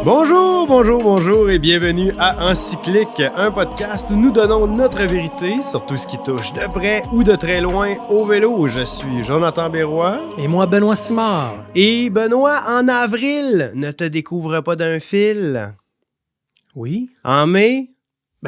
Bonjour et bienvenue à Encyclique, un podcast où nous donnons notre vérité sur tout ce qui touche de près ou de très loin au vélo. Je suis Jonathan Berroy. Et moi, Benoît Simard. Et Benoît, en avril, ne te découvre pas d'un fil. Oui. En mai,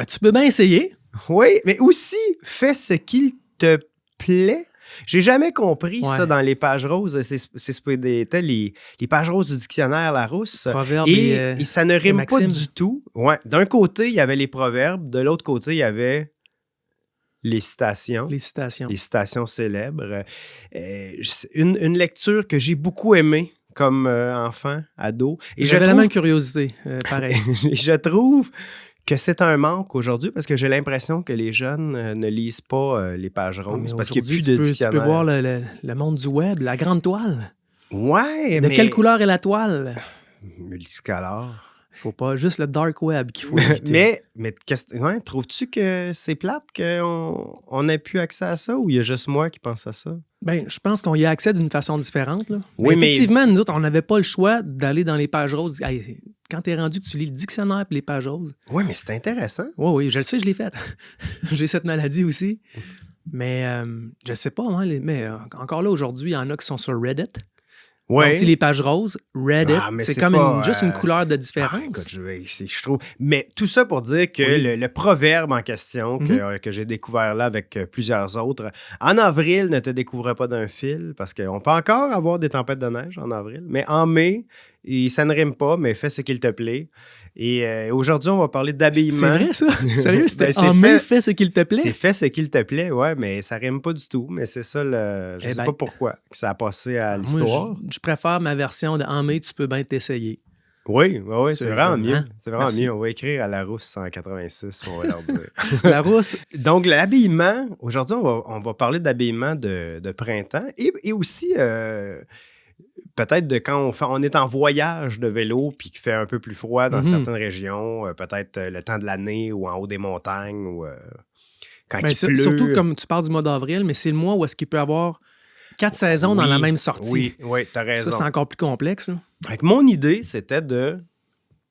Tu peux bien essayer. oui, mais aussi, fais ce qu'il te plaît. J'ai jamais compris ça dans les pages roses. C'est ce que étaient les pages roses du dictionnaire Larousse. Proverbes et ça ne rime pas maximes. du tout. Ouais. D'un côté, il y avait les proverbes. De l'autre côté, il y avait les citations. Les citations. Les citations célèbres. Une lecture que j'ai beaucoup aimée comme enfant, ado. Et J'avais la même curiosité, pareil. et je trouve que c'est un manque aujourd'hui parce que j'ai l'impression que les jeunes ne lisent pas les pages roses parce qu'il n'y a plus de dictionnaire. Tu peux voir le monde du web, la grande toile. Ouais, De quelle couleur est la toile? Multicolore. Il faut pas juste le dark web qu'il faut éviter. mais trouves-tu que c'est plate qu'on ait plus accès à ça ou il y a juste moi qui pense à ça? Je pense qu'on y a accès d'une façon différente. Là. Oui, mais effectivement, nous autres, on n'avait pas le choix d'aller dans les pages roses. Hey, quand tu es rendu que tu lis le dictionnaire et les pages roses. Oui, mais c'est intéressant. Oui, je le sais, je l'ai fait. J'ai cette maladie aussi. Mais je sais pas, moi, mais encore là, aujourd'hui, il y en a qui sont sur Reddit. Ouais. Donc, les pages roses, Reddit, c'est comme juste une couleur de différence. Écoute, je trouve. Mais tout ça pour dire que le proverbe en question que j'ai découvert là avec plusieurs autres, en avril, ne te découvre pas d'un fil, parce qu'on peut encore avoir des tempêtes de neige en avril, mais en mai, ça ne rime pas, mais fais ce qu'il te plaît. Et aujourd'hui, on va parler d'habillement. C'est vrai, ça? Sérieux? C'était en mai, fais ce qu'il te plaît? C'est fait ce qu'il te plaît, ouais, mais ça rime pas du tout. Mais c'est ça, je sais pas pourquoi que ça a passé à l'histoire. Moi, je préfère ma version de en mai, tu peux bien t'essayer. Oui, c'est vraiment mieux. Hein? C'est vraiment Merci. mieux. On va écrire à Larousse 186, on va leur dire. Larousse. Donc, l'habillement, aujourd'hui, on va parler d'habillement de printemps et aussi peut-être de quand on est en voyage de vélo puis qu'il fait un peu plus froid dans certaines régions, peut-être le temps de l'année ou en haut des montagnes ou quand il pleut. Surtout comme tu parles du mois d'avril, mais c'est le mois où est-ce qu'il peut y avoir 4 saisons dans la même sortie. Oui, t'as raison. Ça, c'est encore plus complexe. Là. Avec mon idée, c'était de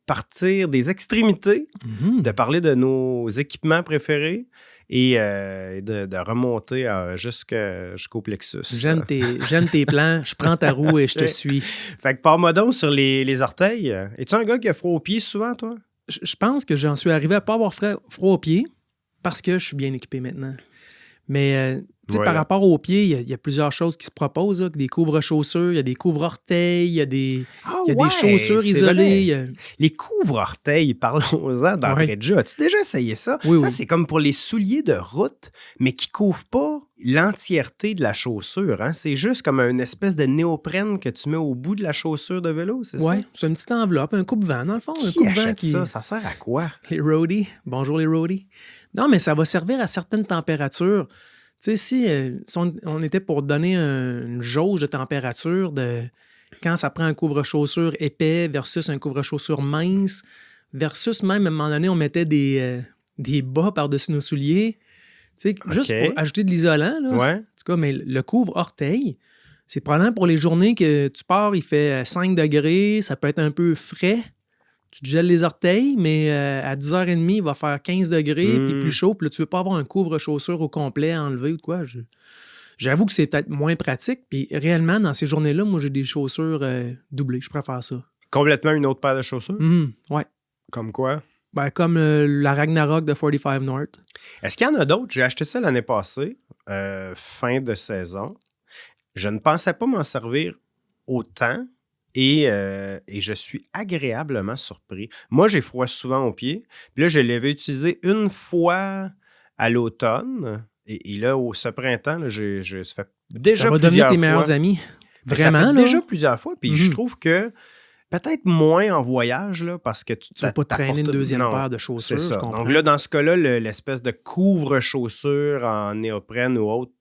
partir des extrémités, de parler de nos équipements préférés et de remonter jusqu'au plexus. J'aime tes plans, je prends ta roue et je te suis. Fait que pars-moi donc sur les orteils. Es-tu un gars qui a froid aux pieds souvent, toi? Je pense que j'en suis arrivé à pas avoir froid aux pieds parce que je suis bien équipé maintenant. Mais par rapport aux pieds, il y a plusieurs choses qui se proposent. Là, des couvre-chaussures, il y a des couvre-orteils, il y a des chaussures isolées. Les couvre-orteils, parlons-en d'entrée de jeu. As-tu déjà essayé ça? Oui. C'est comme pour les souliers de route, mais qui ne couvrent pas l'entièreté de la chaussure. Hein? C'est juste comme une espèce de néoprène que tu mets au bout de la chaussure de vélo, c'est ça? Oui, c'est une petite enveloppe, un coupe-vent, dans le fond. Qui achète ça? Ça sert à quoi? Les roadies. Bonjour les roadies. Non, mais ça va servir à certaines températures. Tu sais, si on était pour donner une jauge de température de quand ça prend un couvre-chaussure épais versus un couvre-chaussure mince, versus même, à un moment donné, on mettait des bas par-dessus nos souliers. Tu sais, juste pour ajouter de l'isolant, là. Ouais. En tout cas, mais le couvre-orteil, c'est probablement pour les journées que tu pars, il fait 5 degrés, ça peut être un peu frais. Tu te gèles les orteils, mais à 10h30, il va faire 15 degrés, puis plus chaud. Puis là, tu veux pas avoir un couvre-chaussure au complet enlevé ou de quoi. J'avoue que c'est peut-être moins pratique. Puis réellement, dans ces journées-là, moi, j'ai des chaussures doublées. Je préfère ça. Complètement une autre paire de chaussures? Ouais. Comme quoi? Comme la Ragnarok de 45 North. Est-ce qu'il y en a d'autres? J'ai acheté ça l'année passée, fin de saison. Je ne pensais pas m'en servir autant. Et je suis agréablement surpris. Moi, j'ai froid souvent aux pieds. Puis là, je l'avais utilisé une fois à l'automne. Et là, ce printemps, là, ça fait déjà ça va devenir tes meilleurs amis. Vraiment, ça fait là? déjà plusieurs fois. Puis je trouve que peut-être moins en voyage, là, parce que tu vas pas traîner une deuxième paire de chaussures, c'est ça. je comprends. Donc là, dans ce cas-là, l'espèce de couvre-chaussure en néoprène ou autre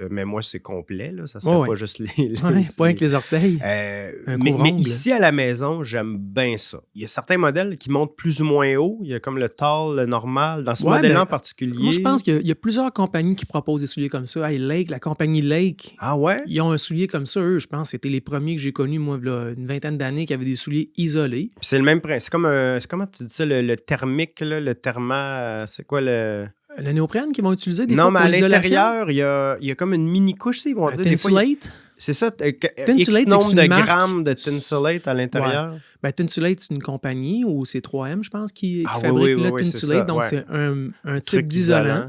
mais moi, c'est complet, là. Ça serait Ouais, pas ouais. juste Ouais, pas avec les orteils. Un mais couvre-ongle. ici, à la maison, j'aime bien ça. Il y a certains modèles qui montent plus ou moins haut. Il y a comme le tall, le normal. Dans ce Ouais, modèle-là en moi, je particulier... pense qu'il y a plusieurs compagnies qui proposent des souliers comme ça. Hey, Lake, la compagnie Lake, Ah ouais? ils ont un soulier comme ça, eux. Je pense que c'était les premiers que j'ai connus, moi, là, une vingtaine d'années, qui avaient des souliers isolés. Puis c'est le même principe. C'est comme comment tu dis ça, le thermique, là, le therma... C'est quoi le... Le néoprène qu'ils vont utiliser des Non, fois mais pour à l'isolation. l'intérieur, il y a comme une mini-couche, tu sais, ils vont dire des fois... Tinsulate. C'est ça, Tinsulate, X c'est nombre une de marque. grammes de Tinsulate à l'intérieur. Ben, Tinsulate, c'est une compagnie, ou c'est 3M, je pense, qui Ah oui, fabrique oui, le oui, c'est Tinsulate. ça, Donc, ouais. c'est un type Truc d'isolant.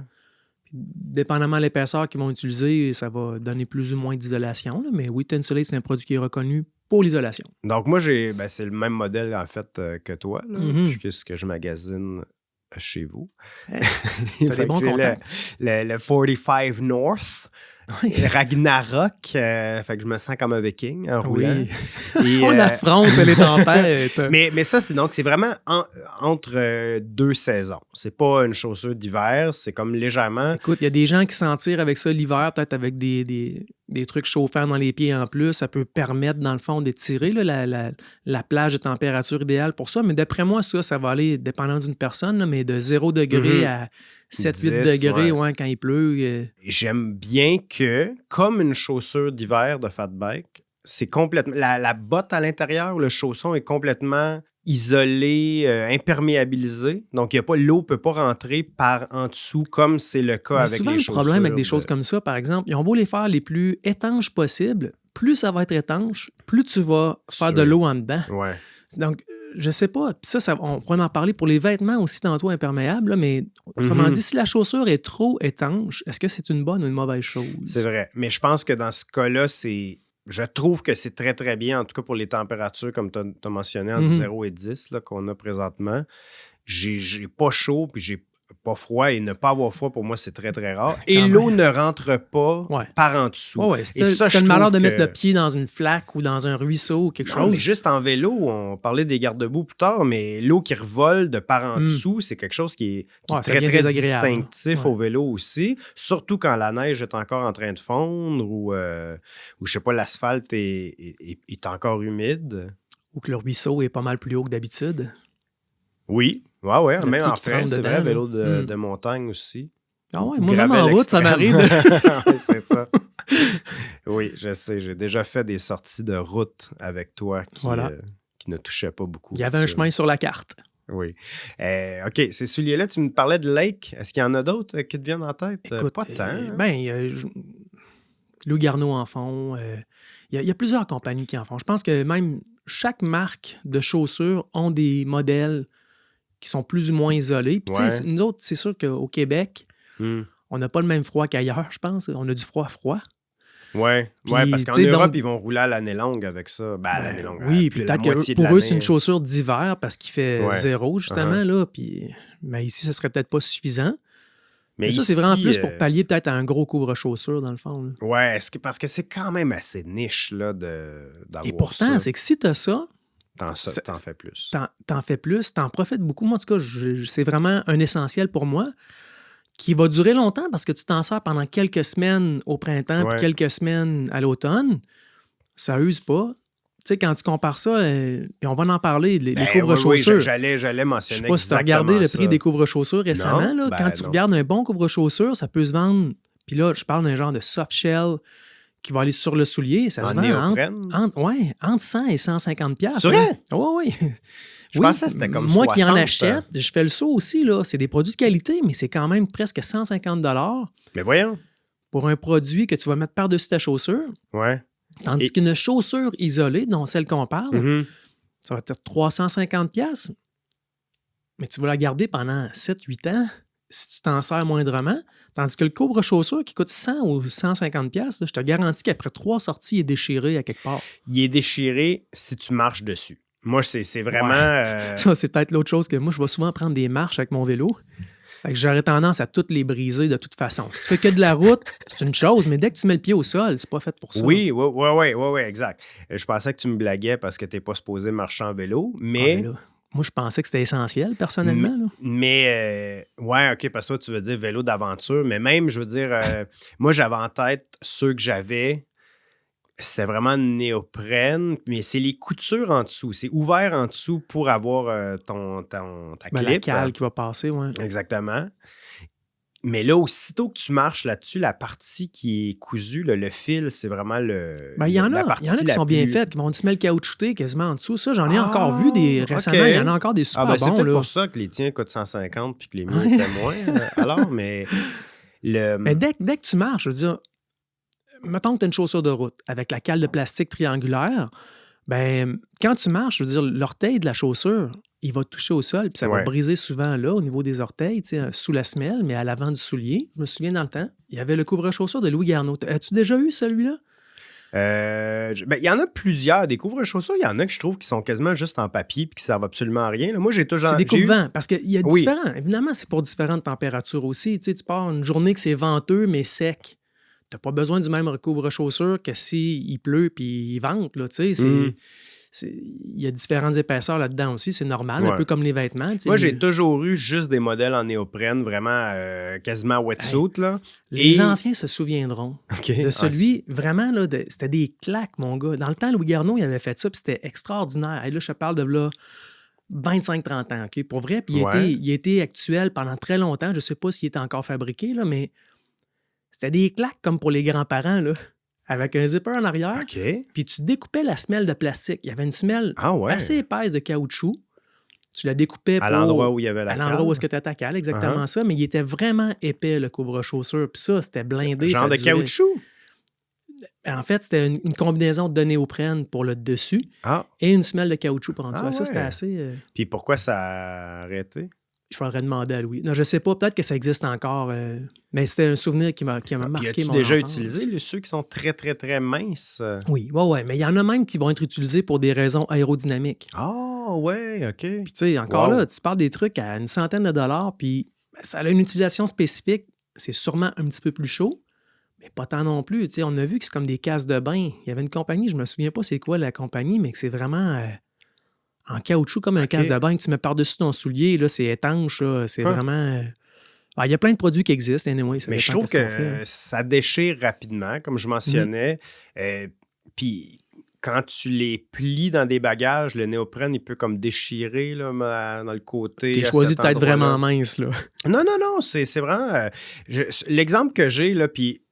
Dépendamment de l'épaisseur qu'ils vont utiliser, ça va donner plus ou moins d'isolation. Là. Mais oui, Tinsulate, c'est un produit qui est reconnu pour l'isolation. Donc, moi, c'est le même modèle, en fait, que toi, là, puisque je magasine chez vous. Ça des bons contacts. Le 45 North, Ragnarok, fait que je me sens comme un viking en roulant. Et, on affronte les tempêtes. mais ça, c'est vraiment entre deux saisons. C'est pas une chaussure d'hiver, c'est comme légèrement... Écoute, il y a des gens qui s'en tirent avec ça l'hiver, peut-être avec des trucs chauffants dans les pieds en plus. Ça peut permettre, dans le fond, d'étirer là, la plage de température idéale pour ça. Mais d'après moi, ça va aller, dépendant d'une personne, là, mais de 0 degré à 7-8 degrés quand il pleut. J'aime bien que, comme une chaussure d'hiver de fat bike, c'est complètement... La botte à l'intérieur, le chausson est complètement isolé, imperméabilisé. Donc, l'eau ne peut pas rentrer par en dessous, comme c'est le cas avec les chaussures. Le problème avec des choses comme ça, par exemple, ils ont beau les faire les plus étanches possibles, plus ça va être étanche, plus tu vas faire de l'eau en dedans. Ouais. Donc, je sais pas. Puis ça, on pourrait en parler pour les vêtements aussi tantôt imperméables, là, mais autrement dit, si la chaussure est trop étanche, est-ce que c'est une bonne ou une mauvaise chose? C'est vrai. Mais je pense que dans ce cas-là, je trouve que c'est très, très bien, en tout cas pour les températures, comme tu as mentionné, entre 0 et 10 là, qu'on a présentement. J'ai pas chaud, puis j'ai pas froid, et ne pas avoir froid, pour moi, c'est très, très rare. Et l'eau ne rentre pas par en dessous. C'est le malheur de mettre le pied dans une flaque ou dans un ruisseau ou quelque chose. Mais juste en vélo, on parlait des garde-boue plus tard, mais l'eau qui revole de par en dessous, c'est quelque chose qui est très, très distinctif au vélo aussi. Surtout quand la neige est encore en train de fondre ou je sais pas, l'asphalte est encore humide. Ou que le ruisseau est pas mal plus haut que d'habitude. Oui. Ouais, même en fait, c'est vrai, vélo de montagne aussi. Ah ouais, moi, même en route, ça m'arrive. C'est ça. Oui, je sais, j'ai déjà fait des sorties de route avec toi qui ne touchaient pas beaucoup. Il y avait un chemin sur la carte. Oui. OK, ces souliers-là, tu me parlais de Lake. Est-ce qu'il y en a d'autres qui te viennent en tête? Écoute, pas tant. Lou Garneau en font. Il y a plusieurs compagnies qui en font. Je pense que même chaque marque de chaussures ont des modèles qui sont plus ou moins isolés. Puis, nous autres, c'est sûr qu'au Québec, on n'a pas le même froid qu'ailleurs, je pense. On a du froid. Oui, parce qu'en Europe, ils vont rouler à l'année longue avec ça. À l'année longue. Oui, puis peut-être que pour eux, c'est une chaussure d'hiver parce qu'il fait 0, justement. Là, puis, mais ici, ça serait peut-être pas suffisant. Mais ça, c'est vraiment plus pour pallier peut-être à un gros couvre-chaussure, dans le fond. Oui, parce que c'est quand même assez niche là, d'avoir. Et pourtant, c'est que si tu as ça, t'en fais plus. T'en fais plus, t'en profites beaucoup. Moi, en tout cas, c'est vraiment un essentiel pour moi qui va durer longtemps parce que tu t'en sers pendant quelques semaines au printemps puis quelques semaines à l'automne. Ça use pas. Tu sais, quand tu compares ça, puis on va en parler, les couvre-chaussures. Oui, j'allais mentionner. Je sais pas si tu as regardé le prix des couvre-chaussures récemment. Non, quand tu regardes un bon couvre-chaussure, ça peut se vendre. Puis là, je parle d'un genre de soft shell qui va aller sur le soulier. Ça se vend entre 100 et 150 $. C'est vrai? Oui. Je pensais que c'était comme moi 60. Qui en achète, je fais le saut aussi. Là. C'est des produits de qualité, mais c'est quand même presque 150 $. Mais voyons. Pour un produit que tu vas mettre par-dessus ta chaussure. Ouais. Tandis qu'une chaussure isolée, dont celle qu'on parle, ça va être 350 $. Mais tu vas la garder pendant 7-8 ans si tu t'en sers moindrement. Tandis que le couvre-chaussure qui coûte 100 ou 150 $, je te garantis qu'après 3 sorties, il est déchiré à quelque part. Il est déchiré si tu marches dessus. Moi, c'est vraiment... Ça, c'est peut-être l'autre chose que moi, je vais souvent prendre des marches avec mon vélo. Fait que j'aurais tendance à toutes les briser de toute façon. Si tu fais que de la route, c'est une chose, mais dès que tu mets le pied au sol, c'est pas fait pour ça. Oui, exact. Je pensais que tu me blaguais parce que t'es pas supposé marcher en vélo, mais Moi, je pensais que c'était essentiel, personnellement. Là. Mais, ouais, OK, parce que toi, tu veux dire vélo d'aventure, mais même, je veux dire, moi, j'avais en tête ceux que j'avais, c'est vraiment néoprène, mais c'est les coutures en dessous. C'est ouvert en dessous pour avoir ta Ben, la clip. cale qui va passer, ouais. Exactement. Mais là, aussitôt que tu marches là-dessus, la partie qui est cousue, le fil, c'est vraiment Ben, il y en la a partie qui sont bien plus... faites, qui vont du semelle caoutchouté quasiment en dessous. Ça, j'en ai encore vu des récemment. OK. Il y en a encore des super ben, c'est bons. peut-être Là. pour ça que les tiens coûtent 150 puis que les miens étaient moins. Alors, mais... Mais dès que tu marches, je veux dire, mettons que tu as une chaussure de route avec la cale de plastique triangulaire, ben quand tu marches, je veux dire, l'orteil de la chaussure, il va toucher au sol, puis ça va Ouais. briser souvent là, au niveau des orteils, tu sais, sous la semelle, mais à l'avant du soulier. Je me souviens dans le temps, il y avait le couvre-chaussure de Louis Garneau. As-tu déjà eu celui-là? Ben, il y en a plusieurs. Des couvre-chaussures, il y en a que je trouve qui sont quasiment juste en papier puis qui servent absolument à rien. Là, moi, j'ai toujours... C'est des j'ai eu- coupe-vents, parce qu'il y a Oui. différents. Évidemment, c'est pour différentes températures aussi. Tu sais, tu pars une journée que c'est venteux, mais sec. Tu n'as pas besoin du même couvre-chaussure que s'il pleut puis il vente. Là, tu sais, il y a différentes épaisseurs là-dedans aussi, c'est normal, un Ouais. peu comme les vêtements. Tu sais, Moi, j'ai toujours eu juste des modèles en néoprène, vraiment quasiment wetsuit. Là. Les Et- anciens se souviendront OK. de Ah, celui, vraiment, là, c'était des claques, mon gars. Dans le temps, Louis Garneau, il avait fait ça, puis c'était extraordinaire. Et là, je te parle de là, 25-30 ans, OK? Pour vrai, puis Ouais. il a été actuel pendant très longtemps. Je ne sais pas s'il est encore fabriqué, là, mais c'était des claques comme pour les grands-parents, là, avec un zipper en arrière. OK. Puis tu découpais la semelle de plastique. Il y avait une semelle Ah ouais. assez épaisse de caoutchouc. Tu la découpais À l'endroit où il y avait la à l'endroit où est-ce que tu as ta cale, exactement Uh-huh. ça. Mais il était vraiment épais, le couvre-chaussure. Puis ça, c'était blindé. Genre ça de durait. caoutchouc? En fait, c'était une combinaison de néoprène pour le dessus Ah. et une semelle de caoutchouc pour en dessous. Ah Ça, c'était ouais. assez... Puis pourquoi ça a arrêté? Je faudrait demander à Louis. Non, je sais pas. Peut-être que ça existe encore. Mais c'était un souvenir qui m'a Puis marqué as-tu mon déjà enfance. utilisé ceux qui sont très, très, très minces? Oui, ouais. Mais il y en a même qui vont être utilisés pour des raisons aérodynamiques. Ah, ouais, OK. Puis, tu sais, encore Wow. là, tu parles des trucs à une centaine de dollars, puis ça a une utilisation spécifique. C'est sûrement un petit peu plus chaud, mais pas tant non plus. Tu sais, on a vu que c'est comme des casses de bain. Il y avait une compagnie, je me souviens pas c'est quoi la compagnie, mais que c'est vraiment en caoutchouc comme un OK. casse de bain que tu mets par-dessus ton soulier. Là, c'est étanche. Là, c'est vraiment... il y a plein de produits qui existent, anyway, ça Mais je dépend trouve qu'est-ce qu'on fait, que hein. ça déchire rapidement, comme je mentionnais. Puis quand tu les plies dans des bagages, le néoprène, il peut comme déchirer là, dans le côté. T'es à choisi cet peut-être endroit-là. vraiment mince, là. Non, c'est vraiment... l'exemple que j'ai, là, puis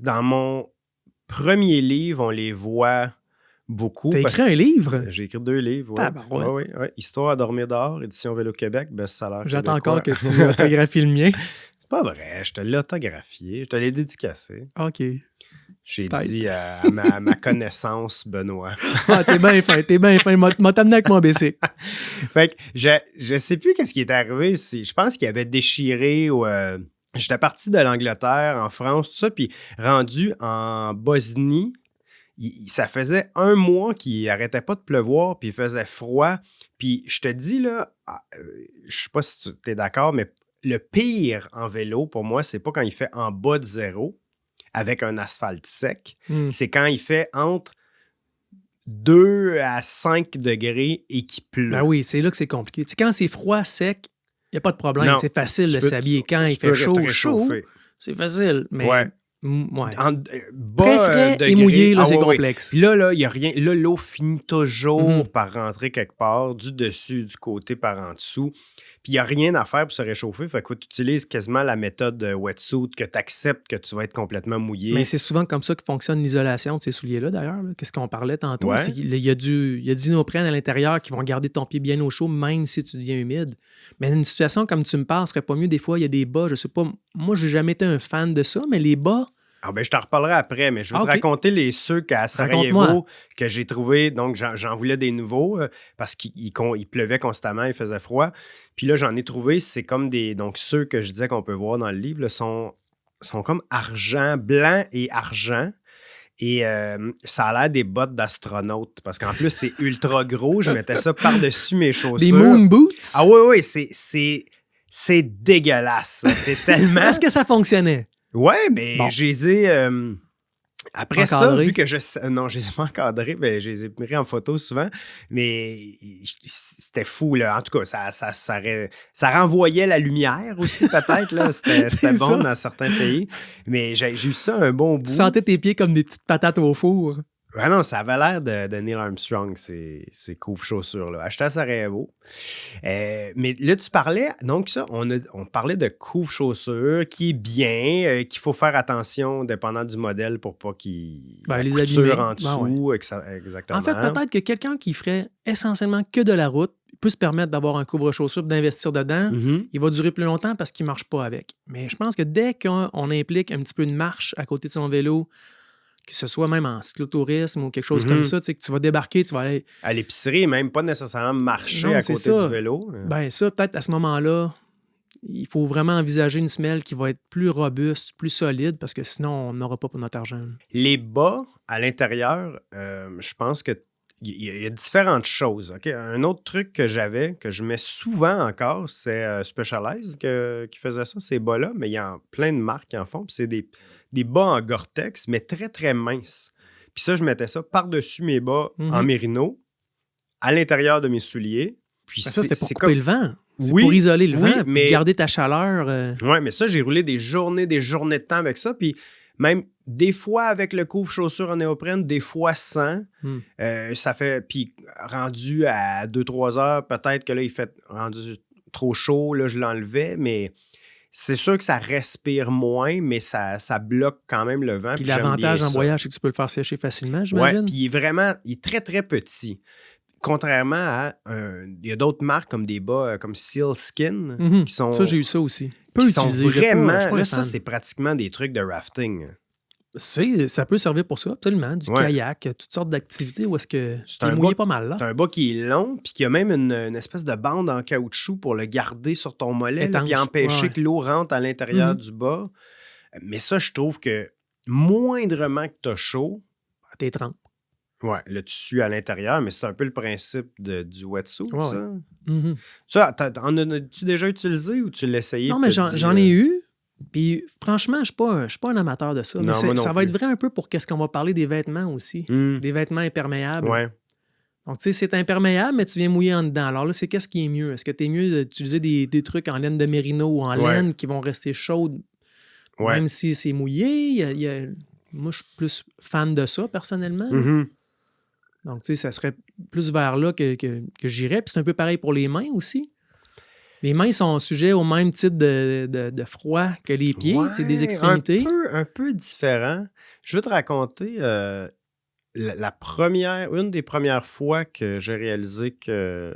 dans mon premier livre, on les voit beaucoup. T'as parce écrit un livre? J'ai écrit 2 livres, ouais. Tabarouette. Ouais. Histoire à dormir dehors, édition Vélo Québec, best-seller J'attends québécois. encore que tu autographies le mien. C'est pas vrai, je te l'ai autographié, je te l'ai dédicacé. OK. J'ai Peut-être. dit à ma connaissance, Benoît. Ah, t'es bien fin. M'a t'amené avec mon bicycle. Fait que je sais plus qu'est-ce qui est arrivé. Je pense qu'il avait déchiré ou... j'étais parti de l'Angleterre, en France, tout ça, puis rendu en Bosnie, ça faisait 1 mois qu'il arrêtait pas de pleuvoir, puis il faisait froid. Puis je te dis, là, je sais pas si tu es d'accord, mais le pire en vélo, pour moi, c'est pas quand il fait en bas de 0, avec un asphalte sec. C'est quand il fait entre 2 à 5 degrés et qu'il pleut. Ben oui, c'est là que c'est compliqué. Tu sais, quand c'est froid, sec, il n'y a pas de problème. Non, C'est facile de peux- s'habiller. Quand il tu peux fait chaud, te réchauffer. c'est facile. Mais Ouais. ouais. Bas, Très frais et degrés. mouillé, là, Ah, c'est ouais, ouais. complexe. Puis là, il n'y a rien. Là, l'eau finit toujours Mhm. par rentrer quelque part, du dessus, du côté, par en dessous. Puis il n'y a rien à faire pour se réchauffer. Fait que tu utilises quasiment la méthode wetsuit, que tu acceptes que tu vas être complètement mouillé. Mais c'est souvent comme ça que fonctionne l'isolation de ces souliers-là, d'ailleurs. Là. Qu'est-ce qu'on parlait tantôt? Ouais. C'est qu'il y a du inoprène à l'intérieur qui vont garder ton pied bien au chaud, même si tu deviens humide. Mais une situation comme tu me parles, serait pas mieux. Des fois, il y a des bas, je sais pas. Moi, j'ai jamais été un fan de ça, mais les bas, Ah ben, je t'en reparlerai après, mais je vais te OK. raconter ceux qu'à Raconte-moi. Sarajevo que j'ai trouvé. Donc, j'en voulais des nouveaux parce qu'il pleuvait constamment, il faisait froid. Puis là, j'en ai trouvé, c'est comme des... Donc, ceux que je disais qu'on peut voir dans le livre là, sont comme argent, blanc et argent. Et ça a l'air des bottes d'astronaute parce qu'en plus, c'est ultra gros. Je mettais ça par-dessus mes chaussures. des moon boots. Ah oui, c'est dégueulasse. C'est tellement... Est-ce que ça fonctionnait? Ouais, mais Bon. je les ai... Après ça, Encadré. vu que non, je les ai pas encadrés, ben, je les ai pris en photo souvent, mais c'était fou, là. En tout cas, ça renvoyait la lumière aussi, peut-être, là. C'était C'est bon ça. dans certains pays. Mais j'ai eu ça un bon Tu bout. sentais tes pieds comme des petites patates au four. Ah non, ça avait l'air de Neil Armstrong, ces couvre-chaussures-là. Acheté à Sarajevo. Mais là, tu parlais, donc ça, on parlait de couvre-chaussures qui est bien, qu'il faut faire attention, dépendant du modèle, pour pas qu'il Ben, la les couture abîmer. en Ben dessous, ouais. exactement. En fait, peut-être que quelqu'un qui ferait essentiellement que de la route peut se permettre d'avoir un couvre-chaussures, d'investir dedans. Mhm. Il va durer plus longtemps parce qu'il ne marche pas avec. Mais je pense que dès qu'on implique un petit peu de marche à côté de son vélo, que ce soit même en cyclotourisme ou quelque chose comme ça, tu sais, que tu vas débarquer, tu vas aller... À l'épicerie, même pas nécessairement marcher Non, à c'est côté ça. du vélo. Ben ça, peut-être à ce moment-là, il faut vraiment envisager une semelle qui va être plus robuste, plus solide, parce que sinon, on n'aura pas pour notre argent. Les bas, à l'intérieur, je pense que il y a différentes choses. OK? Un autre truc que j'avais, que je mets souvent encore, c'est Specialized qui faisait ça, ces bas-là, mais il y a plein de marques qui en font. Puis c'est des bas en Gore-Tex, mais très, très minces. Puis ça, je mettais ça par-dessus mes bas en mérino, à l'intérieur de mes souliers. Puis Ben ça, c'était pour c'est couper comme... le vent. C'est Oui, pour isoler le oui, vent, mais- puis garder ta chaleur. Ouais, mais ça, j'ai roulé des journées de temps avec ça. Puis même des fois avec le couvre-chaussures en néoprène, des fois sans. Ça fait. Puis rendu à 2-3 heures, peut-être que là, il fait rendu trop chaud. Là, je l'enlevais, mais c'est sûr que ça respire moins, mais ça bloque quand même le vent. Puis Puis j'aime l'avantage bien en ça. voyage, c'est que tu peux le faire sécher facilement, Ouais, j'imagine. puis il est très, très petit. Contrairement à... il y a d'autres marques comme des bas comme Sealskin Mhm. qui sont... Ça, j'ai eu ça aussi. Peu qui sont utilisé. vraiment... Je suis pas là, un ça, fan. c'est pratiquement des trucs de rafting. Ça peut servir pour ça, absolument. Du Ouais. kayak, toutes sortes d'activités où est-ce que C'est tu es un mouillé bas- pas mal, là. C'est un bas qui est long, puis qui a même une espèce de bande en caoutchouc pour le garder sur ton mollet, là, Étanche. puis empêcher Ouais. que l'eau rentre à l'intérieur Mhm. du bas. Mais ça, je trouve que moindrement que tu as chaud, T'es trempé. ouais, le tissu à l'intérieur, mais c'est un peu le principe du wetsuit, Ouais, ça. Mhm. Ça, en as-tu déjà utilisé ou tu l'as essayé? Non, puis mais t'as dit, j'en ai eu. Puis franchement, je ne suis pas un amateur de ça. Non, Mais moi non ça va plus. être vrai un peu pour qu'est-ce qu'on va parler des vêtements aussi. Des vêtements imperméables. Ouais. Donc, tu sais, c'est imperméable, mais tu viens mouiller en dedans. Alors là, c'est qu'est-ce qui est mieux? Est-ce que tu es mieux d'utiliser des trucs en laine de mérino ou en Ouais. laine qui vont rester chaudes, Ouais. même si c'est mouillé? Moi, je suis plus fan de ça, personnellement. Mhm. Donc, tu sais, ça serait plus vers là que j'irais. Puis c'est un peu pareil pour les mains aussi. Les mains sont sujets au même type de froid que les pieds. Ouais, C'est des extrémités. Un peu différent. Je veux te raconter une des premières fois que j'ai réalisé que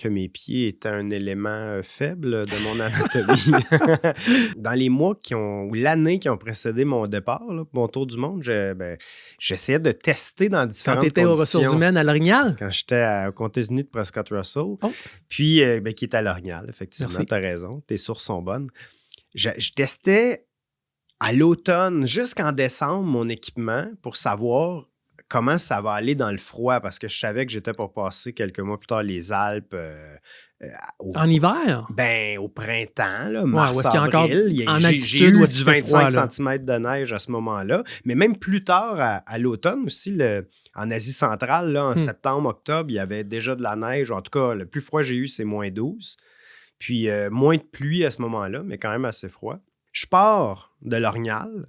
mes pieds étaient un élément faible de mon anatomie. Dans les mois ou l'année qui ont précédé mon départ, là, mon tour du monde, j'essayais de tester dans Quand différentes tu étais aux conditions. ressources humaines à l'Orignal. Quand j'étais au Comté-Uni de Prescott-Russell. Oh. Puis, qui est à l'Orignal, effectivement. Merci. Tu as raison. Tes sources sont bonnes. Je testais à l'automne, jusqu'en décembre, mon équipement pour savoir comment ça va aller dans le froid, parce que je savais que j'étais pour passer quelques mois plus tard les Alpes En hiver? au printemps, là, mars, où est-ce qu'il y a encore avril. en J'ai altitude eu où est-ce du qu'il fait 25 froid, là. cm de neige à ce moment-là. Mais même plus tard, à l'automne aussi, en Asie centrale, là, en septembre, octobre, il y avait déjà de la neige. En tout cas, le plus froid que j'ai eu, c'est moins 12. Puis moins de pluie à ce moment-là, mais quand même assez froid. Je pars de l'Orignal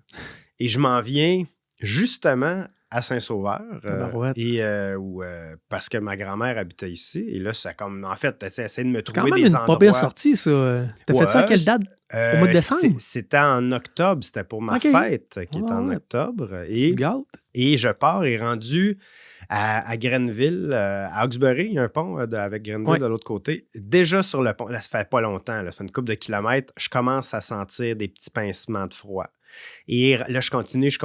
et je m'en viens justement à Saint-Sauveur, parce que ma grand-mère habitait ici. Et là, ça comme, en fait, essayer de me C'est quand trouver même des une endroits. pas pire sortie, ça. T'as fait ça à quelle date? Au mois de décembre? C'était en octobre. C'était pour ma OK. fête qui est en Ouais. octobre. Tu te gâtes? Et je pars et rendu à Grenville, à Hawkesbury, il y a un pont avec Grenville de l'autre côté. Déjà sur le pont, là, ça fait pas longtemps, là, ça fait une couple de kilomètres, je commence à sentir des petits pincements de froid. Et là, je continue, je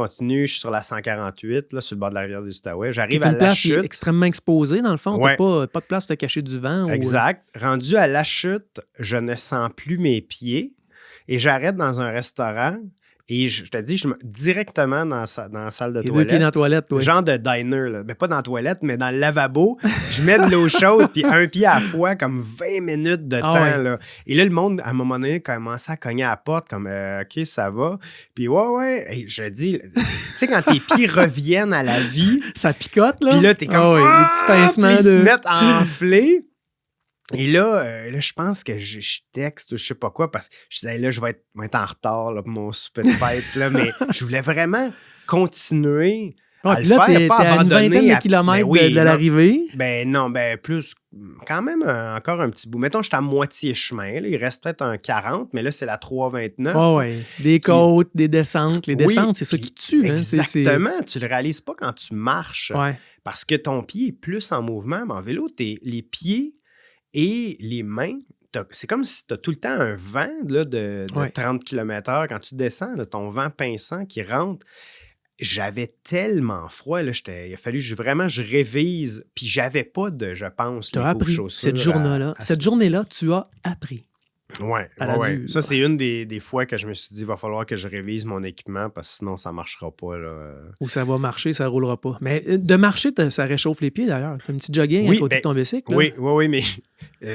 suis sur la 148, là, sur le bord de la rivière des Outaouais. J'arrive à une la place qui est chute. extrêmement exposée, dans le fond. Ouais. T'as pas de place pour te cacher du vent. Exact. Rendu à la chute, je ne sens plus mes pieds et j'arrête dans un restaurant. Et je te dis, directement dans la salle de Les 2 pieds toilette. dans la toilette, oui. Genre de diner, là. Ben, pas dans la toilette, mais dans le lavabo. Je mets de l'eau chaude, puis un pied à la fois, comme 20 minutes de temps. ouais. Là. Et là, le monde, à un moment donné, commençait à cogner à la porte, comme OK, ça va. Puis ouais. Et je dis, tu sais, quand tes pieds reviennent à la vie, Ça picote, là. puis là, t'es comme. Ah oui, les petits pincements puis ils se de... mettent à enfler. Et là, je pense que je texte ou je sais pas quoi, parce que je disais, là, je vais être en retard là, pour mon souper de fête, là, mais je voulais vraiment continuer à le Puis là, faire, pas t'es à une abandonner. vingtaine de kilomètres de l'arrivée. Non, plus, quand même encore un petit bout. Mettons, j'étais à moitié chemin, là, il reste peut-être un 40, mais là, c'est la 3,29. Ouais. Des côtes, des descentes. Les descentes, c'est ça qui tue. Exactement, tu le réalises pas quand tu marches, Ouais. parce que ton pied est plus en mouvement, mais en vélo, les pieds et les mains, c'est comme si tu as tout le temps un vent là, de 30 km/h. Quand tu descends, là, ton vent pinçant qui rentre, j'avais tellement froid. Là, il a fallu que je révise. Puis j'avais pas je pense, les couvre-chaussures. Cette journée-là, tu as appris. Oui. Ça, c'est une des fois que je me suis dit, il va falloir que je révise mon équipement parce que sinon, ça ne marchera pas. Là. Ou ça va marcher, ça ne roulera pas. Mais de marcher, ça réchauffe les pieds d'ailleurs. C'est un petit jogging à côté de ton bicycle. Là. Oui, mais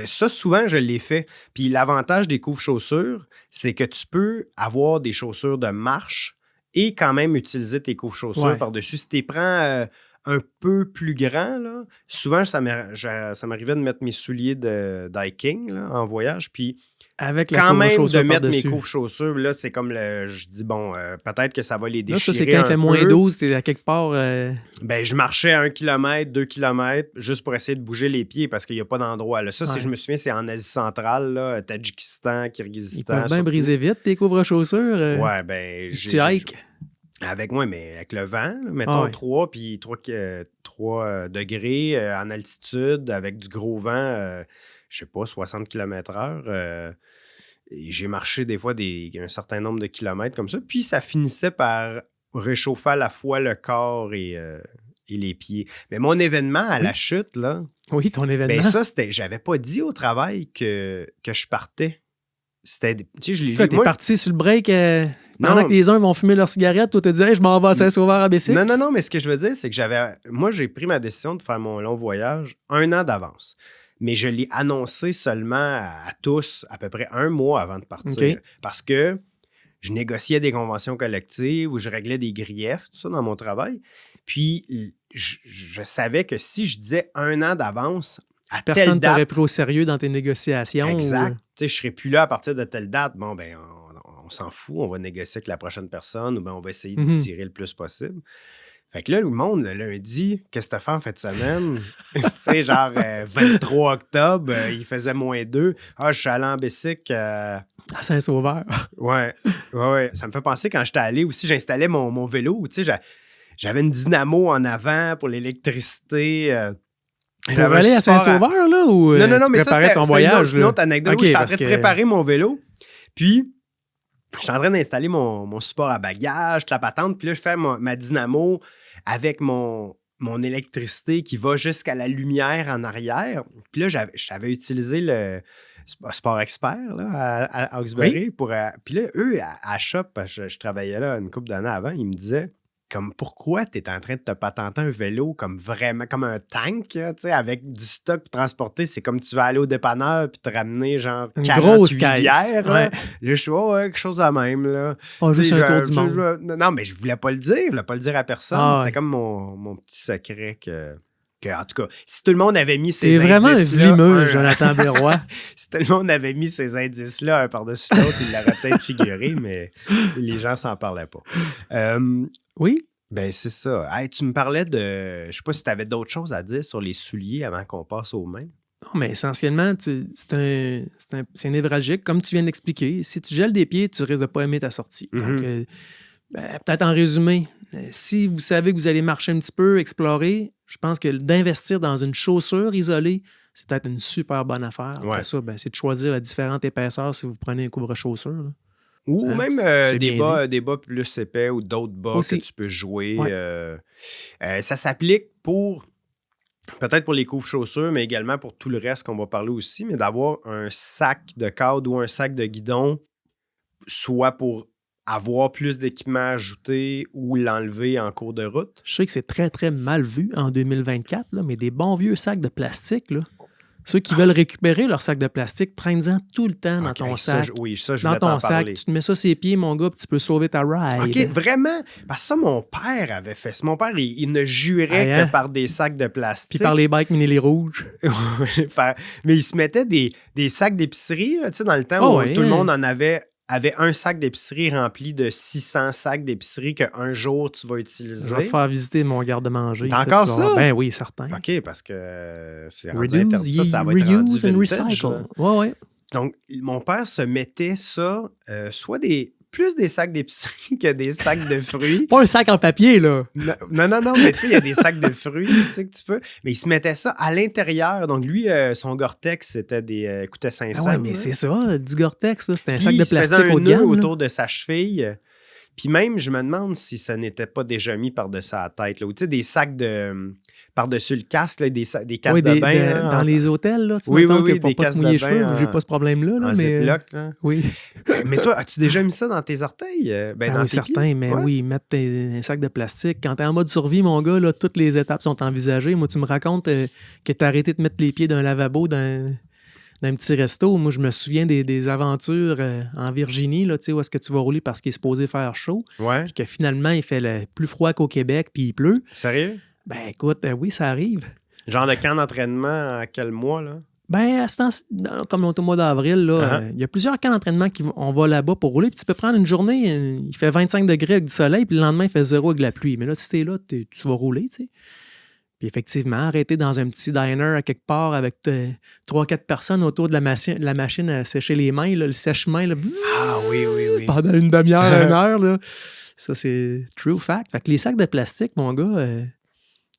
ça, souvent, je l'ai fait. Puis l'avantage des couvre-chaussures, c'est que tu peux avoir des chaussures de marche et quand même utiliser tes couvre-chaussures par-dessus. Si tu les prends un peu plus grand, là, souvent, ça m'arrivait de mettre mes souliers d'hiking là, en voyage, puis avec la quand même de mettre mes couvre-chaussures, là, c'est comme je dis, bon, peut-être que ça va les déchirer. Là, ça, c'est quand il fait moins 12, t'es à quelque part... Ben, je marchais 1 km, 2 km, juste pour essayer de bouger les pieds parce qu'il n'y a pas d'endroit. Là. Ça, je me souviens, c'est en Asie centrale, là, Tadjikistan, Kirghizistan. Ils peuvent bien briser vite, tes couvre-chaussures. Ouais, ben... Tu hikes. Avec moi, mais avec le vent, là, mettons 3 degrés en altitude, avec du gros vent, je sais pas, 60 km/h. J'ai marché des fois un certain nombre de kilomètres comme ça. Puis ça finissait par réchauffer à la fois le corps et les pieds. Mais mon événement à la chute, là... Oui, ton événement. Ben ça, j'avais pas dit au travail que je partais. C'était... Tu sais, t'es parti sur le break... Pendant que les uns vont fumer leur cigarette, toi, tu te dis hey, je m'en vais à Saint-Sauveur à bicycle. Non, mais ce que je veux dire, c'est que moi, j'ai pris ma décision de faire mon long voyage 1 an d'avance. Mais je l'ai annoncé seulement à tous à peu près 1 mois avant de partir. Okay. Parce que je négociais des conventions collectives ou je réglais des griefs, tout ça dans mon travail. Puis, je savais que si je disais 1 an d'avance, à personne telle date... t'aurait pris au sérieux dans tes négociations. Exact. Je ne serais plus là à partir de telle date. Bon, ben on s'en fout, on va négocier avec la prochaine personne ou bien on va essayer de tirer le plus possible. Fait que là, le monde, le lundi, qu'est-ce que tu as fait en fin de semaine? Tu sais, genre 23 octobre, il faisait -2. Ah, je suis allé en bicycle. À Saint-Sauveur. Ouais. Ça me fait penser quand j'étais allé aussi, j'installais mon vélo. Tu sais, j'avais une dynamo en avant pour l'électricité. Pour aller à Saint-Sauveur, là, ou non, mais ça, c'était ton voyage? Une autre anecdote. Okay, j'étais en train de préparer mon vélo. Puis, j'étais en train d'installer mon support à bagages, la patente. Puis là, je fais ma dynamo avec mon électricité qui va jusqu'à la lumière en arrière. Puis là, j'avais utilisé le Sport Expert là, à Hawkesbury. Puis là, eux, à Shop, parce que je travaillais là une couple d'années avant, ils me disaient comme pourquoi tu es en train de te patenter un vélo comme vraiment comme un tank, là, avec du stock pour transporter. C'est comme tu vas aller au dépanneur puis te ramener genre une 48 grosse bières. Ouais. Là, je suis quelque chose de même. Là. Juste un tour du monde. Non, mais je voulais pas le dire. Je voulais pas le dire à personne. C'est comme mon petit secret que, en tout cas, si tout le monde avait mis ces indices-là... C'est vraiment un vlimeux, Jonathan Berroy. Si tout le monde avait mis ces indices-là un par-dessus l'autre, il l'aurait peut-être figuré, mais les gens s'en parlaient pas. Oui? Ben c'est ça. Hey, tu me parlais de... Je sais pas si tu avais d'autres choses à dire sur les souliers avant qu'on passe aux mains. Non, mais essentiellement, c'est névralgique, comme tu viens d'expliquer. Si tu gèles des pieds, tu risques de pas aimer ta sortie. Donc, peut-être en résumé, si vous savez que vous allez marcher un petit peu, explorer, je pense que d'investir dans une chaussure isolée, c'est peut-être une super bonne affaire. Après ça, c'est de choisir la différente épaisseur si vous prenez un couvre-chaussure. Là. Ou même des bas plus épais ou d'autres bas aussi que tu peux jouer. Ouais. Ça s'applique peut-être pour les couvre-chaussures, mais également pour tout le reste qu'on va parler aussi, mais d'avoir un sac de cadre ou un sac de guidon, soit pour avoir plus d'équipements ajoutés ou l'enlever en cours de route? Je sais que c'est très, très mal vu en 2024, là, mais des bons vieux sacs de plastique, là, ceux qui veulent récupérer leur sac de plastique, traîne-en tout le temps dans Ok, ton ça, sac. je Dans voulais ton t'en sac, parler. tu te mets ça sur les pieds, mon gars, puis tu peux sauver ta ride. OK, vraiment? Parce que ça, mon père avait fait ça. Mon père, il ne jurait Ah, hein? que par des sacs de plastique. Puis par les bikes mini les rouges. Mais il se mettait des sacs d'épicerie, là, tu sais, dans le temps Oh, où ouais, tout le hein. monde en avait un sac d'épicerie rempli de 600 sacs d'épicerie qu'un jour tu vas Je utiliser. vais te faire visiter mon garde-manger. T'as encore tu vas ça? voir. Ben oui, certain. OK, parce que c'est rendu interdit. Reduce, Ça va être rendu reuse and vintage, recycle. là. Ouais, ouais. Donc, mon père se mettait ça, soit plus des sacs d'épicerie que des sacs de fruits. Pas un sac en papier, là. Non, mais tu sais, il y a des sacs de fruits, tu sais que tu peux. Mais il se mettait ça à l'intérieur. Donc, lui, son Gore-Tex, c'était coûtait 500. Ah ouais, mais là. c'est ça, du Gore-Tex, là, c'était un Puis, sac de il se faisait plastique un haut de nœud gamme. là. autour de sa cheville. Puis même, je me demande si ça n'était pas déjà mis par-dessus la tête. Là. Ou tu sais, des sacs de par-dessus le casque, là, des casques Oui, de bain. là, dans les hôtels, là, tu Oui, mettons oui, que pour des pas te casques mouiller les de cheveux, bain j'ai en- pas ce problème-là, là, en mais... Ziploc, là. Oui, Mais toi, as-tu déjà mis ça dans tes orteils? Ben, ah dans oui, tes certain, pieds? mais Ouais. oui, mettre un sac de plastique. Quand t'es en mode survie, mon gars, là, toutes les étapes sont envisagées. Moi, tu me racontes que t'as arrêté de mettre les pieds d'un lavabo dans un petit resto. Moi, je me souviens des aventures en Virginie, là, tu sais, où est-ce que tu vas rouler parce qu'il est supposé faire chaud, Ouais. puis que finalement, il fait plus froid qu'au Québec, puis il pleut. Sérieux? Ben écoute, oui, ça arrive. Genre de camp d'entraînement à quel mois, là? Ben, à ce temps, comme au mois d'avril, là, Uh-huh. il y a plusieurs camps d'entraînement on va là-bas pour rouler. Puis tu peux prendre une journée, il fait 25 degrés avec du soleil, puis le lendemain, il fait 0 avec de la pluie. Mais là, si t'es là, tu vas rouler, tu sais. Puis effectivement, arrêter dans un petit diner à quelque part avec 3-4 personnes autour de la machine à sécher les mains, là, le sèche-main, là, Ah oui, oui, oui. pendant une demi-heure, 1 heure. Là. Ça, c'est true fact. Fait que les sacs de plastique, mon gars,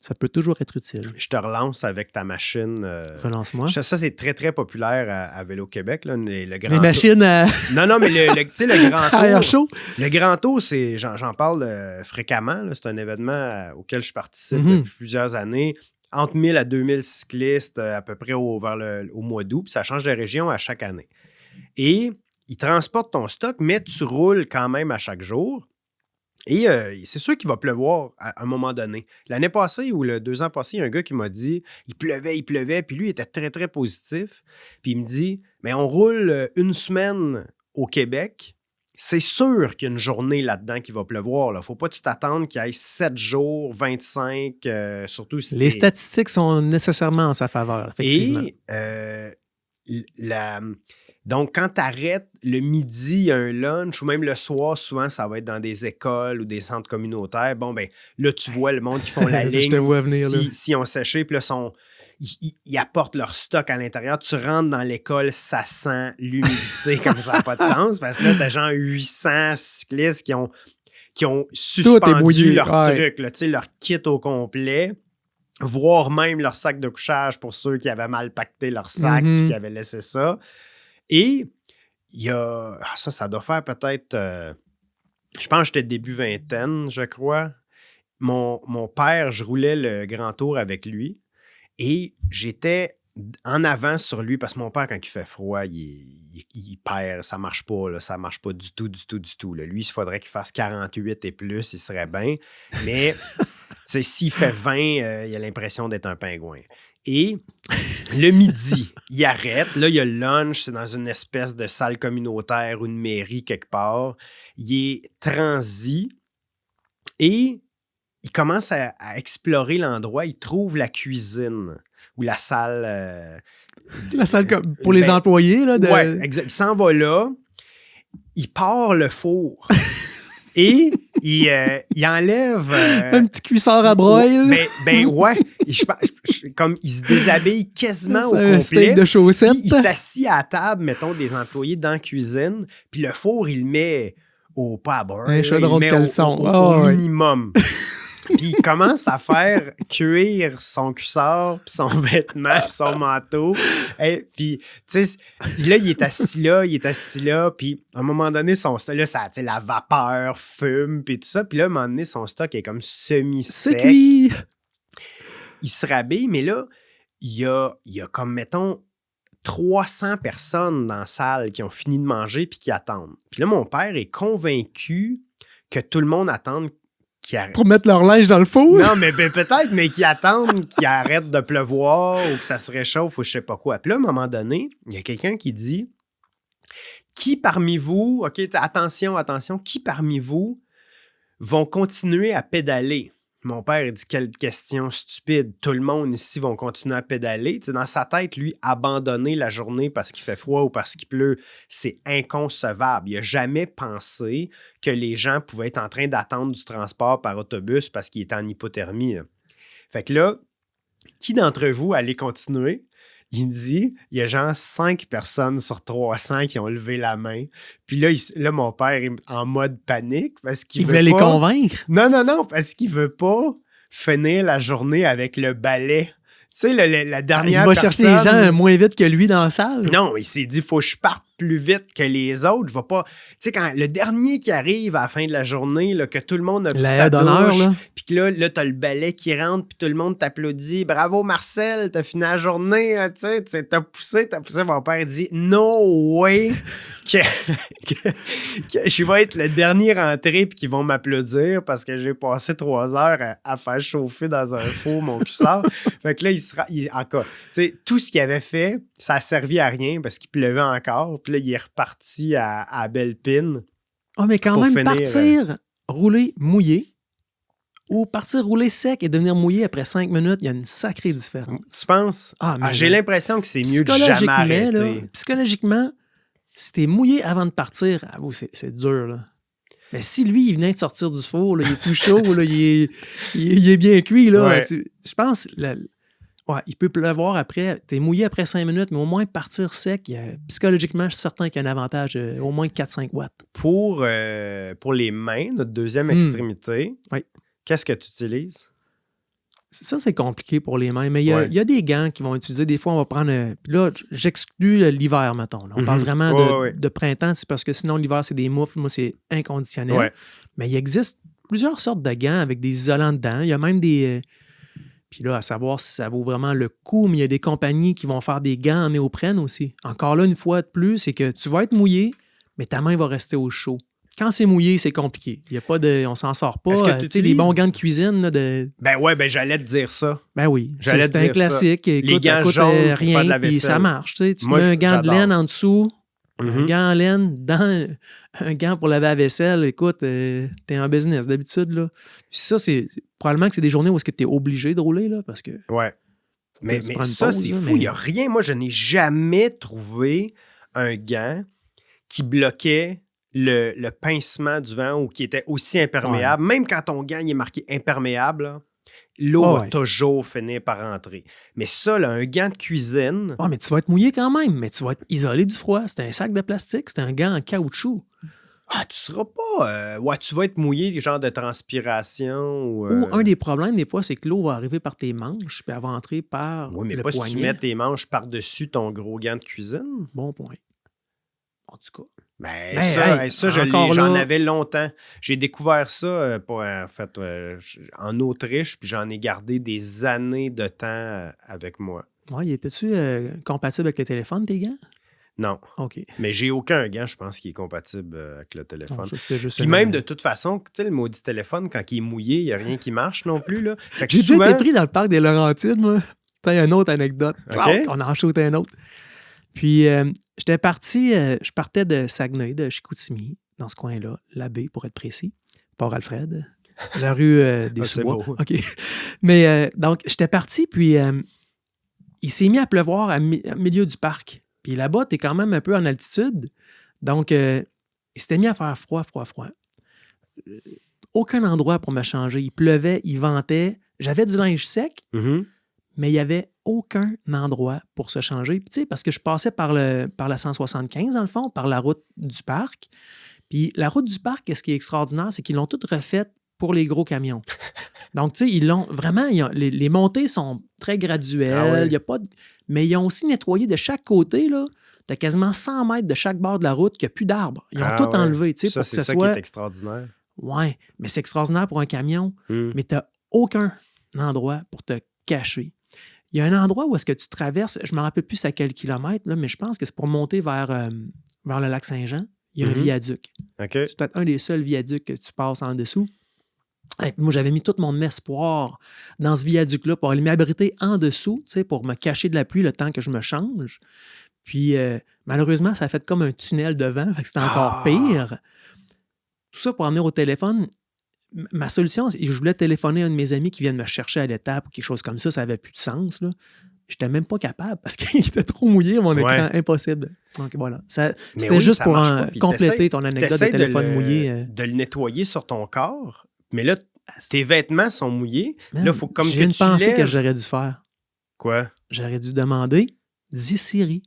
ça peut toujours être utile. Je te relance avec ta machine. Relance-moi. Ça, c'est très, très populaire à Vélo-Québec. Là, le grand Les tour. machines à Non, non, mais tu sais, le grand tour. air chaud. Le Grand Tour, j'en parle fréquemment. Là. C'est un événement auquel je participe Mhm. depuis plusieurs années. Entre 1000 à 2000 cyclistes à peu près au mois d'août. Puis ça change de région à chaque année. Et ils transportent ton stock, mais tu roules quand même à chaque jour. Et c'est sûr qu'il va pleuvoir à un moment donné. L'année passée ou 2 ans passés, il y a un gars qui m'a dit il pleuvait, puis lui, il était très, très positif. Puis il me dit mais on roule une semaine au Québec. C'est sûr qu'il y a une journée là-dedans qui va pleuvoir. Il ne faut pas que tu t'attendes qu'il y ait 7 jours, 25, surtout si Les t'es- statistiques sont nécessairement en sa faveur, effectivement. Et donc, quand tu arrêtes le midi, il y a un lunch, ou même le soir, souvent, ça va être dans des écoles ou des centres communautaires. Bon, ben là, tu vois le monde qui font la Je ligne. te vois venir, là. Si ont séché, puis là, ils apportent leur stock à l'intérieur. Tu rentres dans l'école, ça sent l'humidité comme ça n'a pas de sens, parce que là, tu as genre 800 cyclistes qui ont suspendu mouillé, leur ouais. truc, là, tu sais, leur kit au complet, voire même leur sac de couchage pour ceux qui avaient mal pacté leur sac Mhm. et qui avaient laissé ça. Et il y a... Ça doit faire peut-être... je pense que j'étais début vingtaine, je crois. Mon père, je roulais le Grand Tour avec lui et j'étais en avant sur lui parce que mon père, quand il fait froid, il perd. Ça marche pas, là, ça marche pas du tout, du tout, du tout. Là. Lui, il faudrait qu'il fasse 48 et plus, il serait bien. Mais s'il fait 20, il a l'impression d'être un pingouin. Et le midi, il arrête. Là, il y a le lunch. C'est dans une espèce de salle communautaire ou une mairie quelque part. Il est transi et il commence à explorer l'endroit. Il trouve la cuisine ou la salle... La salle pour les employés. Là, Ouais, exact. Il s'en va là. Il part le four. Et il enlève... un petit cuisseur à broil. Ben ouais. Comme il se déshabille quasiment au un steak complet. de chaussettes. Puis il s'assit à la table, mettons, des employés dans la cuisine. Puis le four, il le met au pas à bord. Un chaudron de caleçon. Au Ouais. minimum. Puis il commence à faire cuire son cuissard, puis son vêtement, puis son manteau. Et puis, tu sais, là, il est assis là, puis à un moment donné, son stock, là, ça, tu sais, la vapeur fume, puis tout ça. Puis là, à un moment donné, son stock est comme C'est semi-sec. cuit. Il se rhabille, mais là, il y a comme, mettons, 300 personnes dans la salle qui ont fini de manger puis qui attendent. Puis là, mon père est convaincu que tout le monde attend qu'il arrête. Pour mettre leur linge dans le four? Non, mais peut-être, mais qu'ils attendent qu'il arrête de pleuvoir ou que ça se réchauffe ou je sais pas quoi. Puis là, à un moment donné, il y a quelqu'un qui dit « Qui parmi vous, OK, attention, qui parmi vous vont continuer à pédaler? » Mon père dit « Quelle question stupide. Tout le monde ici vont continuer à pédaler. » Tu sais, dans sa tête, lui, abandonner la journée parce qu'il fait froid ou parce qu'il pleut, c'est inconcevable. Il n'a jamais pensé que les gens pouvaient être en train d'attendre du transport par autobus parce qu'il était en hypothermie. Fait que là, qui d'entre vous allait continuer? Il dit, il y a genre 5 personnes sur 300 qui ont levé la main. Puis là, mon père est en mode panique parce qu'il Il veut voulait les pas... convaincre? Non, parce qu'il veut pas finir la journée avec le balai. Tu sais, la dernière Il va personne... chercher les gens moins vite que lui dans la salle? Non, il s'est dit, faut que je parte plus vite que les autres. Je vais pas... Tu sais, quand le dernier qui arrive à la fin de la journée, là, que tout le monde a pris sa douche, puis que là, t'as le balai qui rentre, puis tout le monde t'applaudit. Bravo, Marcel, t'as fini la journée, hein, tu sais, t'as poussé. Mon père dit, no way que je vais être le dernier rentré puis qu'ils vont m'applaudir parce que j'ai passé 3 heures à faire chauffer dans un four mon cuissard. Fait que là, encore, tu sais, tout ce qu'il avait fait, ça a servi à rien parce qu'il pleuvait encore. Puis là, il est reparti à Belle-Pine. Oh, mais quand même, partir rouler mouillé ou partir rouler sec et devenir mouillé après 5 minutes, il y a une sacrée différence. Tu penses? J'ai l'impression que c'est mieux de jamais arrêter. Là, psychologiquement, si t'es mouillé avant de partir, c'est dur, là. Mais si lui, il venait de sortir du four, là, il est tout chaud, là, il est bien cuit, là. Ouais. Je pense... il peut pleuvoir après. T'es mouillé après 5 minutes, mais au moins partir sec, psychologiquement, je suis certain qu'il y a un avantage au moins de 4-5 watts. Pour les mains, notre deuxième extrémité, qu'est-ce que tu utilises? Ça, c'est compliqué pour les mains, mais il y a des gants qui vont utiliser. Des fois, on va prendre... Puis là, j'exclus l'hiver, mettons. Là. On parle vraiment de printemps, c'est parce que sinon, l'hiver, c'est des moufles. Moi, c'est inconditionnel. Ouais. Mais il existe plusieurs sortes de gants avec des isolants dedans. Il y a même des... Puis là, à savoir si ça vaut vraiment le coup, mais il y a des compagnies qui vont faire des gants en néoprène aussi. Encore là, une fois de plus, c'est que tu vas être mouillé, mais ta main va rester au chaud. Quand c'est mouillé, c'est compliqué. Il y a pas de... On s'en sort pas. Tu sais, les bons gants de cuisine... Là, j'allais te dire ça. Ben oui, c'est un classique. Écoute, les gants ça coûte jaunes rien, puis ça marche. Tu mets un gant de laine en dessous, un gant en laine dans un gant pour laver la vaisselle. Écoute, t'es en business d'habitude. Là. Puis ça, c'est probablement que c'est des journées où est-ce que t'es obligé de rouler, là, parce que... Ouais. Mais ça, c'est fou. Il n'y a rien. Moi, je n'ai jamais trouvé un gant qui bloquait le pincement du vent ou qui était aussi imperméable. Même quand ton gant il est marqué imperméable, là, l'eau va toujours finir par rentrer. Mais ça, là, un gant de cuisine... mais tu vas être mouillé quand même, mais tu vas être isolé du froid. C'est un sac de plastique, c'est un gant en caoutchouc. Tu seras pas... tu vas être mouillé, genre de transpiration. Ou un des problèmes, des fois, c'est que l'eau va arriver par tes manches puis elle va entrer par le poignet. Oui, mais pas si tu mets tes manches par-dessus ton gros gant de cuisine. Bon point. En tout cas. J'en avais longtemps. J'ai découvert ça en Autriche, puis j'en ai gardé des années de temps avec moi. Ouais, était-tu compatible avec le téléphone, tes gants? Non. OK. Mais j'ai aucun gant, je pense, qui est compatible avec le téléphone. Non, ça, juste puis même, de toute façon, tu sais, le maudit téléphone, quand il est mouillé, il n'y a rien qui marche non plus. Là. J'ai déjà été pris dans le parc des Laurentides, moi. T'as une autre anecdote. Okay. On en shoot un autre. Puis, j'étais parti, je partais de Saguenay, de Chicoutimi, dans ce coin-là, la baie, pour être précis, Port-Alfred, la rue des Sous-Bois. OK. Mais donc, j'étais parti, puis il s'est mis à pleuvoir au milieu du parc. Puis là-bas, t'es quand même un peu en altitude. Donc, il s'était mis à faire froid. Aucun endroit pour me changer. Il pleuvait, il ventait. J'avais du linge sec, mais il n'y avait aucun endroit pour se changer. Puis, tu sais, parce que je passais par la 175, dans le fond, par la route du parc. Puis la route du parc, ce qui est extraordinaire, c'est qu'ils l'ont toute refaite pour les gros camions. Donc, tu sais, ils l'ont vraiment... les montées sont très graduelles. Y a pas mais ils ont aussi nettoyé de chaque côté, là. T'as quasiment 100 mètres de chaque bord de la route qu'il n'y a plus d'arbres. Ils ont tout enlevé, tu sais, pour que ce soit... qui est extraordinaire. Oui, mais c'est extraordinaire pour un camion. Mais t'as aucun endroit pour te cacher. Il y a un endroit où est-ce que tu traverses, je ne me rappelle plus c'est à quel kilomètre, là, mais je pense que c'est pour monter vers le lac Saint-Jean. Il y a un viaduc. OK. C'est peut-être un des seuls viaducs que tu passes en dessous. Et puis moi, j'avais mis tout mon espoir dans ce viaduc-là pour aller m'abriter en dessous, tu sais, pour me cacher de la pluie le temps que je me change. Puis malheureusement, ça a fait comme un tunnel devant, fait que c'était encore pire. Tout ça pour en venir au téléphone. Ma solution, je voulais téléphoner à un de mes amis qui vient de me chercher à l'étape ou quelque chose comme ça n'avait plus de sens. Je n'étais même pas capable parce qu'il était trop mouillé, mon écran, impossible. Donc voilà. C'était juste pour compléter ton anecdote de téléphone mouillé. De le nettoyer sur ton corps, mais là, tes vêtements sont mouillés. Man, là, il faut comme j'ai que tu pensée lèves. que j'aurais dû faire. Quoi? J'aurais dû demander, dis Siri.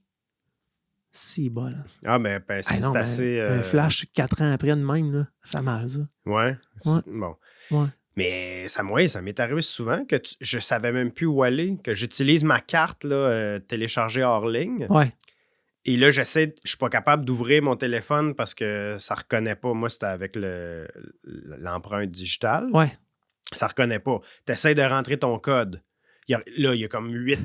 Si bol. Ah, mais c'est assez... Un flash 4 ans après de même, là, ça fait mal, ça. Ouais. Ouais. Bon. Ouais. Mais ça m'est arrivé souvent que je savais même plus où aller, que j'utilise ma carte là, téléchargée hors ligne. Ouais. Et là, je suis pas capable d'ouvrir mon téléphone parce que ça reconnaît pas. Moi, c'était avec l'empreinte digitale. Ouais. Ça reconnaît pas. Tu essaies de rentrer ton code. Il y a comme 8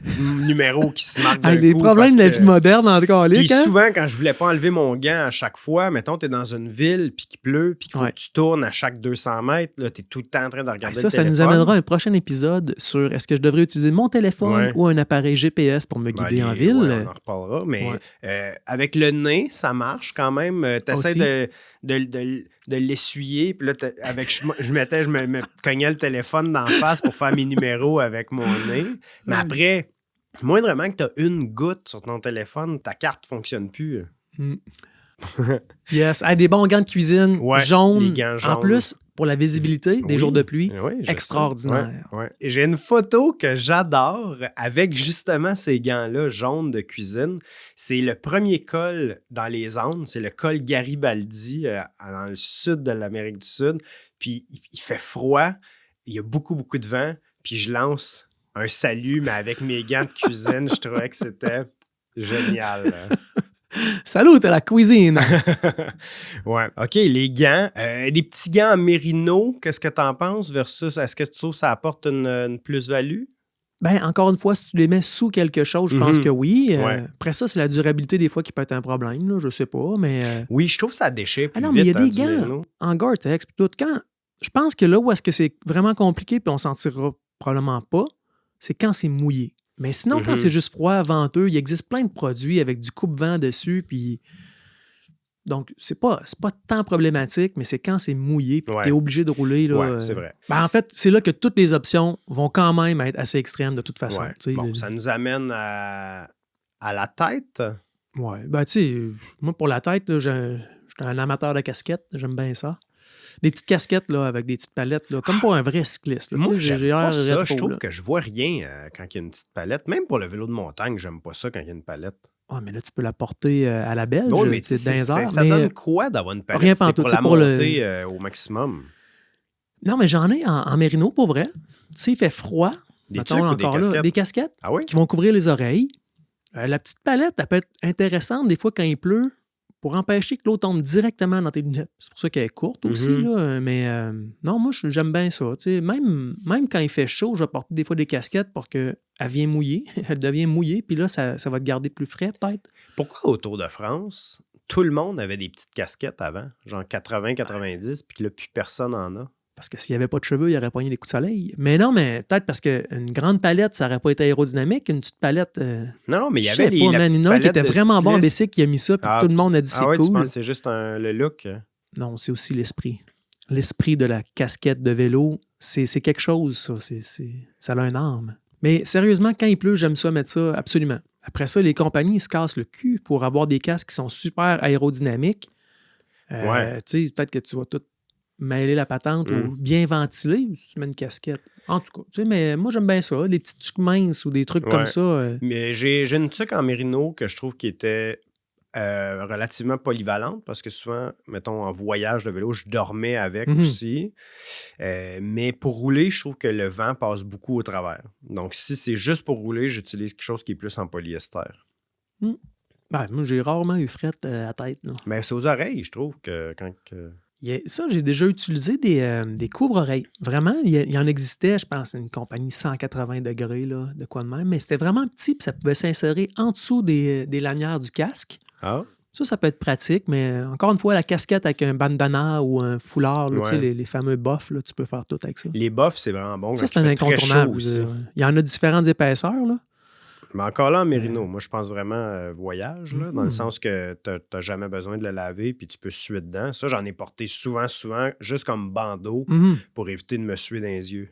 numéros qui se marquent d'un coup. Les problèmes de la vie moderne, en tout cas. Puis souvent, quand je voulais pas enlever mon gant à chaque fois, mettons, tu es dans une ville, puis qu'il pleut, puis qu'il faut que tu tournes à chaque 200 mètres, tu es tout le temps en train de regarder le téléphone. Ça nous amènera à un prochain épisode sur est-ce que je devrais utiliser mon téléphone ou un apparéil GPS pour me guider en ville. On en reparlera, mais avec le nez, ça marche quand même. Tu essaies de l'essuyer, puis là, je me cognais le téléphone d'en face pour faire mes numéros avec mon nez. Mais après, moindrement que tu as une goutte sur ton téléphone, ta carte ne fonctionne plus. Yes. Des bons gants de cuisine jaunes. Les gants jaunes. En plus, pour la visibilité des jours de pluie, extraordinaire. Et j'ai une photo que j'adore avec justement ces gants-là jaunes de cuisine. C'est le premier col dans les Andes. C'est le col Garibaldi dans le sud de l'Amérique du Sud. Puis il fait froid. Il y a beaucoup, beaucoup de vent. Puis je lance un salut, mais avec mes gants de cuisine. Je trouvais que c'était génial. Salut, t'es la cuisine! Ouais, OK, les gants. Des petits gants en mérino, qu'est-ce que t'en penses versus, est-ce que tu trouves que ça apporte une plus-value? Ben, encore une fois, si tu les mets sous quelque chose, je pense que oui. Après ça, c'est la durabilité des fois qui peut être un problème, là, je sais pas, mais... Oui, je trouve que ça déchire plus vite. Mais il y a des gants en Gore-Tex, puis tout. Je pense que là où est-ce que c'est vraiment compliqué, puis on s'en tirera probablement pas, c'est quand c'est mouillé. Mais sinon, quand c'est juste froid, venteux, il existe plein de produits avec du coupe-vent dessus, puis... Donc, c'est pas tant problématique, mais c'est quand c'est mouillé, puis t'es obligé de rouler. Là, c'est vrai. En fait, c'est là que toutes les options vont quand même être assez extrêmes de toute façon. Bon, ça nous amène à la tête. Ouais, ben tu sais, moi pour la tête, je suis un amateur de casquettes, j'aime bien ça. Des petites casquettes là, avec des petites palettes, là, comme pour un vrai cycliste. Là, moi, j'ai pas ça. rétro, je trouve là. que je vois rien quand il y a une petite palette. Même pour le vélo de montagne, j'aime pas ça quand il y a une palette. Ah, mais là, tu peux la porter à la belge. Oui, mais ça donne quoi d'avoir une palette? C'est pour la monter au maximum. Non, mais j'en ai en mérino, pour vrai. Tu sais, il fait froid. Des trucs ou des casquettes? Des casquettes oui? Qui vont couvrir les oreilles. La petite palette, elle peut être intéressante des fois quand il pleut pour empêcher que l'eau tombe directement dans tes lunettes. C'est pour ça qu'elle est courte aussi. Là, mais non, moi, j'aime bien ça. Même quand il fait chaud, je vais porter des fois des casquettes pour qu'elle vienne mouiller. Elle devient mouillée, puis là, ça va te garder plus frais, peut-être. Pourquoi au Tour de France, tout le monde avait des petites casquettes avant, genre 80-90, puis là, plus personne en a? Parce que s'il n'y avait pas de cheveux, il aurait pogné des coups de soleil. Mais non, mais peut-être parce qu'une grande palette, ça n'aurait pas été aérodynamique. Une petite palette... non, mais il y avait la petite palette qui était vraiment cycliste. bon en bicycle, qui a mis ça, puis tout le monde a dit c'est cool. Tu penses que c'est juste le look? Non, c'est aussi l'esprit. L'esprit de la casquette de vélo, c'est quelque chose, ça. Ça a un âme. Mais sérieusement, quand il pleut, j'aime ça, mettre ça, absolument. Après ça, les compagnies, ils se cassent le cul pour avoir des casques qui sont super aérodynamiques. Tu sais, peut-être que tu vas tout mêler la patente ou bien ventiler, ou si tu mets une casquette. En tout cas, tu sais, mais moi, j'aime bien ça. Des petites tuques minces ou des trucs comme ça. Mais j'ai une tuque en mérino que je trouve qui était relativement polyvalente parce que souvent, mettons, en voyage de vélo, je dormais avec aussi. Mais pour rouler, je trouve que le vent passe beaucoup au travers. Donc, si c'est juste pour rouler, j'utilise quelque chose qui est plus en polyester. Ben, moi, j'ai rarement eu frette à tête. Là. Mais c'est aux oreilles, je trouve, que quand... Ça, j'ai déjà utilisé des couvre-oreilles. Vraiment, il y en existait, je pense, une compagnie 180 degrés, là, de quoi de même, mais c'était vraiment petit, puis ça pouvait s'insérer en dessous des lanières du casque. Ah, Ça peut être pratique, mais encore une fois, la casquette avec un bandana ou un foulard, là, tu sais, ouais. les fameux buffs, là, tu peux faire tout avec ça. Les buffs, c'est vraiment bon Ça, quand c'est il un fait très chaud incontournable. aussi. Il y en a différentes épaisseurs, là. Mais encore là, en mérino, moi, je pense vraiment voyage, là, dans le Mhm. sens que tu n'as jamais besoin de le laver puis tu peux suer dedans. Ça, j'en ai porté souvent, juste comme bandeau Mhm. pour éviter de me suer dans les yeux.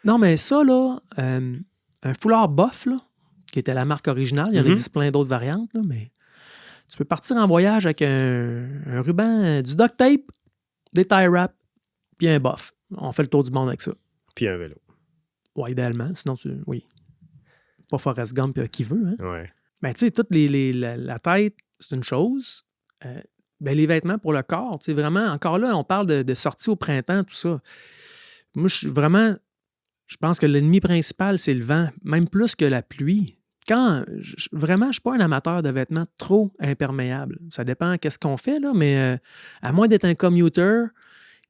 Non, mais ça, là, un foulard buff, là, qui était la marque originale, il y en Mhm. existe plein d'autres variantes, là, mais tu peux partir en voyage avec un ruban, du duct tape, des tie wraps, puis un buff. On fait le tour du monde avec ça. Puis un vélo. Ouais, idéalement, sinon, oui. Pas Forrest Gump qui veut, hein? Ouais. Ben, tu sais, toute la tête, c'est une chose. Ben, les vêtements pour le corps, tu sais, vraiment, encore là, on parle de sortie au printemps, tout ça. Moi, je pense que l'ennemi principal, c'est le vent, même plus que la pluie. Vraiment, je ne suis pas un amateur de vêtements trop imperméables. Ça dépend qu'est-ce qu'on fait, là, mais à moins d'être un commuter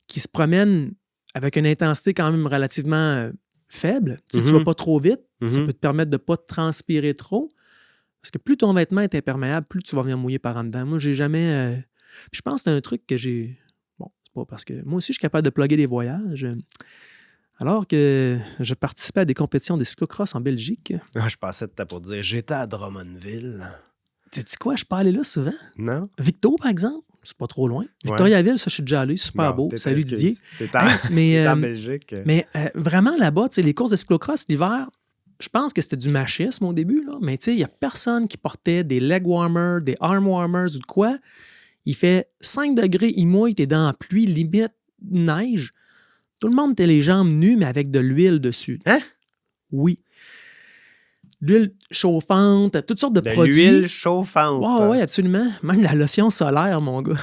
qui se promène avec une intensité quand même relativement faible, tu sais, tu vas pas trop vite, ça peut te permettre de ne pas transpirer trop. Parce que plus ton vêtement est imperméable, plus tu vas venir mouiller par en dedans. Moi, j'ai jamais. Puis je pense que c'est un truc que j'ai. Bon, c'est pas parce que. Moi aussi, je suis capable de plugger des voyages. Alors que je participais à des compétitions des cyclocross en Belgique. Ah, je pensais que t'étais pour dire j'étais à Drummondville. Sais-tu quoi? Je suis pas allé là souvent. Non? Victo, par exemple, c'est pas trop loin. Victoriaville, ça, je suis déjà allé. Super beau. Salut Didier. T'es en Belgique. Mais vraiment, là-bas, tu sais, les courses de cyclocross l'hiver, je pense que c'était du machisme au début, là, mais tu sais, il n'y a personne qui portait des leg warmers, des arm warmers ou de quoi. Il fait 5 degrés, il mouille, t'es dans la pluie, limite neige. Tout le monde était les jambes nues, mais avec de l'huile dessus. Hein? Oui. L'huile chauffante, toutes sortes de produits. L'huile chauffante. Oui, absolument. Même la lotion solaire, mon gars.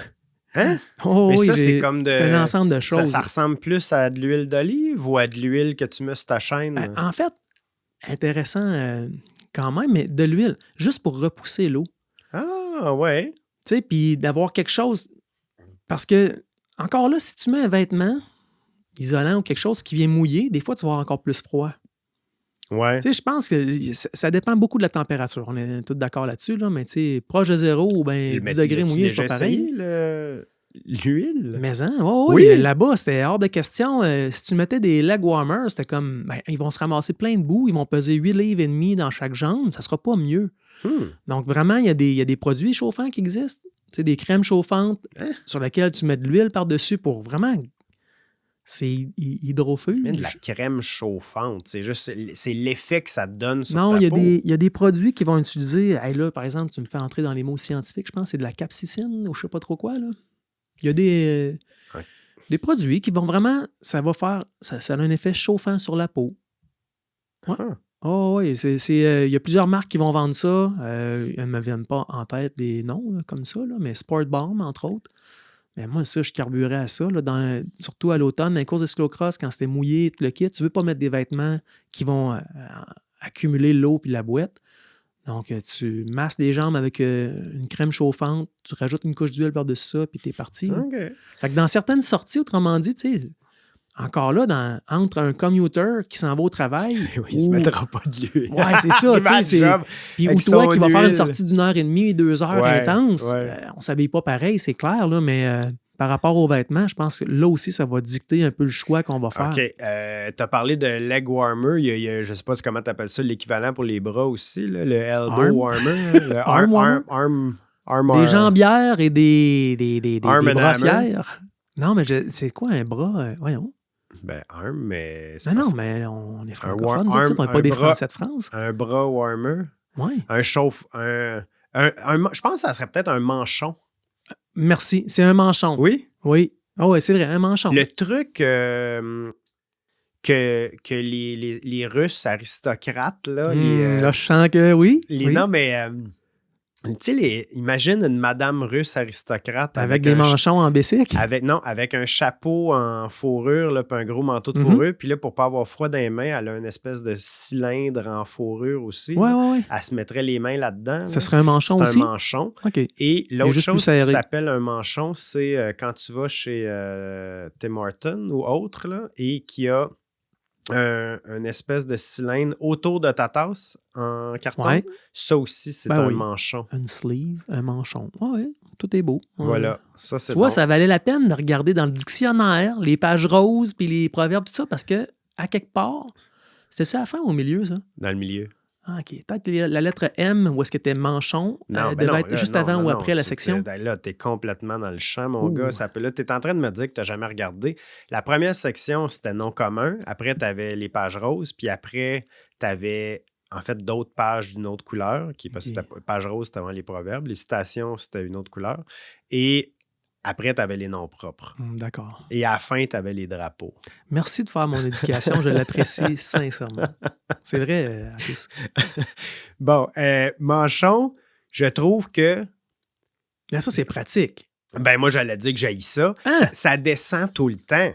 Hein? Oh, mais oui, ça, c'est comme de. C'est un ensemble de choses. Ça ressemble plus à de l'huile d'olive ou à de l'huile que tu mets sur ta chaîne? En fait, intéressant quand même, mais de l'huile, juste pour repousser l'eau. Ah, ouais. Tu sais, puis d'avoir quelque chose. Parce que, encore là, si tu mets un vêtement isolant ou quelque chose qui vient mouiller, des fois, tu vas avoir encore plus froid. Ouais. Tu sais, je pense que ça dépend beaucoup de la température. On est tous d'accord là-dessus, là, mais tu sais, proche de zéro ou bien 10 degrés mouillé, c'est pas pareil. L'huile? Mais hein, oui. Là-bas, c'était hors de question. Si tu mettais des leg warmers, c'était comme, ben, ils vont se ramasser plein de boue, ils vont peser 8 livres et demi dans chaque jambe, ça sera pas mieux. Donc, vraiment, il y a des produits chauffants qui existent. Tu sais, des crèmes chauffantes sur lesquelles tu mets de l'huile par-dessus pour vraiment... C'est hydrofuge. Mais de la crème chauffante, c'est juste c'est l'effet que ça te donne sur ta peau. Non, il y a des produits qui vont utiliser... Hey, là, par exemple, tu me fais entrer dans les mots scientifiques, je pense que c'est de la capsicine ou je sais pas trop quoi, là. Il y a des produits qui vont vraiment... Ça va faire... Ça a un effet chauffant sur la peau. Ouais. Oh oui, il y a plusieurs marques qui vont vendre ça. Elles ne me viennent pas en tête des noms là, comme ça, là, mais Sport Balm, entre autres. Mais moi, ça, je carburais à ça, là, surtout à l'automne, dans les courses de cyclocross, quand c'était mouillé, tout le kit. Tu ne veux pas mettre des vêtements qui vont accumuler l'eau puis la boîte. Donc, tu masses les jambes avec une crème chauffante, tu rajoutes une couche d'huile par-dessus ça, puis t'es parti. Okay. Fait que dans certaines sorties, autrement dit, tu sais, encore là, entre un commuter qui s'en va au travail... Oui, il ne mettra pas de l'huile. Ouais, c'est ça, tu sais. Puis ou toi qui vas faire une sortie d'1h30, 2 heures intense, on ne s'habille pas pareil, c'est clair, là, mais par rapport aux vêtements, je pense que là aussi, ça va dicter un peu le choix qu'on va faire. OK. Tu as parlé de leg warmer. Il y a je ne sais pas comment tu appelles ça, l'équivalent pour les bras aussi, là, le elbow warmer. Le arm des jambières et des brassières. Non, mais c'est quoi un bras? Voyons. Ben, arm, mais... Non, mais on est francophones, on n'est pas des Français de France. Un bras warmer. Oui. Un chauffe... je pense que ça serait peut-être un manchon. Merci. C'est un manchon. Oui? Oui. Oh, oui, c'est vrai, un manchon. Le truc que les Russes aristocrates, là... là, je sens que oui. Non, mais... Tu sais, imagine une madame russe aristocrate Avec des manchons en bessic. avec un chapeau en fourrure, là, puis un gros manteau de Mhm. fourrure. Puis là, pour pas avoir froid dans les mains, elle a une espèce de cylindre en fourrure aussi. Ouais, là. ouais, ouais. Elle se mettrait les mains là-dedans. Ça là. serait un manchon C'est aussi? un manchon. OK. Et l'autre juste plus chose qui serré. s'appelle un manchon, c'est quand tu vas chez Tim Hortons ou autre, là, et qu'il y a une espèce de cylindre autour de ta tasse en carton. Ouais. Ça aussi, c'est Ben un oui. manchon. Une sleeve, un manchon. Ouais, tout est beau. Ouais. Voilà, ça c'est Tu vois, bon. ça valait la peine de regarder dans le dictionnaire les pages roses puis les proverbes, tout ça, parce que, à quelque part, c'était ça à la fin ou au milieu, ça? Dans le milieu. Ah, OK. Peut-être que la lettre M, où est-ce que était manchon, devait être là, juste non, avant non, ou non, après la section. Là, t'es complètement dans le champ, mon Ouh. gars. Là, t'es en train de me dire que t'as jamais regardé. La première section, c'était non commun. Après, t'avais les pages roses. Puis après, t'avais en fait d'autres pages d'une autre couleur. Parce que page rose, c'était avant les proverbes. Les citations, c'était une autre couleur. Et après, t'avais les noms propres. D'accord. Et à la fin, t'avais les drapeaux. Merci de faire mon éducation. Je l'apprécie sincèrement. C'est vrai, à tous. Bon, manchon, je trouve que... Là, ça, c'est pratique. Ben moi, j'allais dire que j'haïs ça. Hein? Ça descend tout le temps.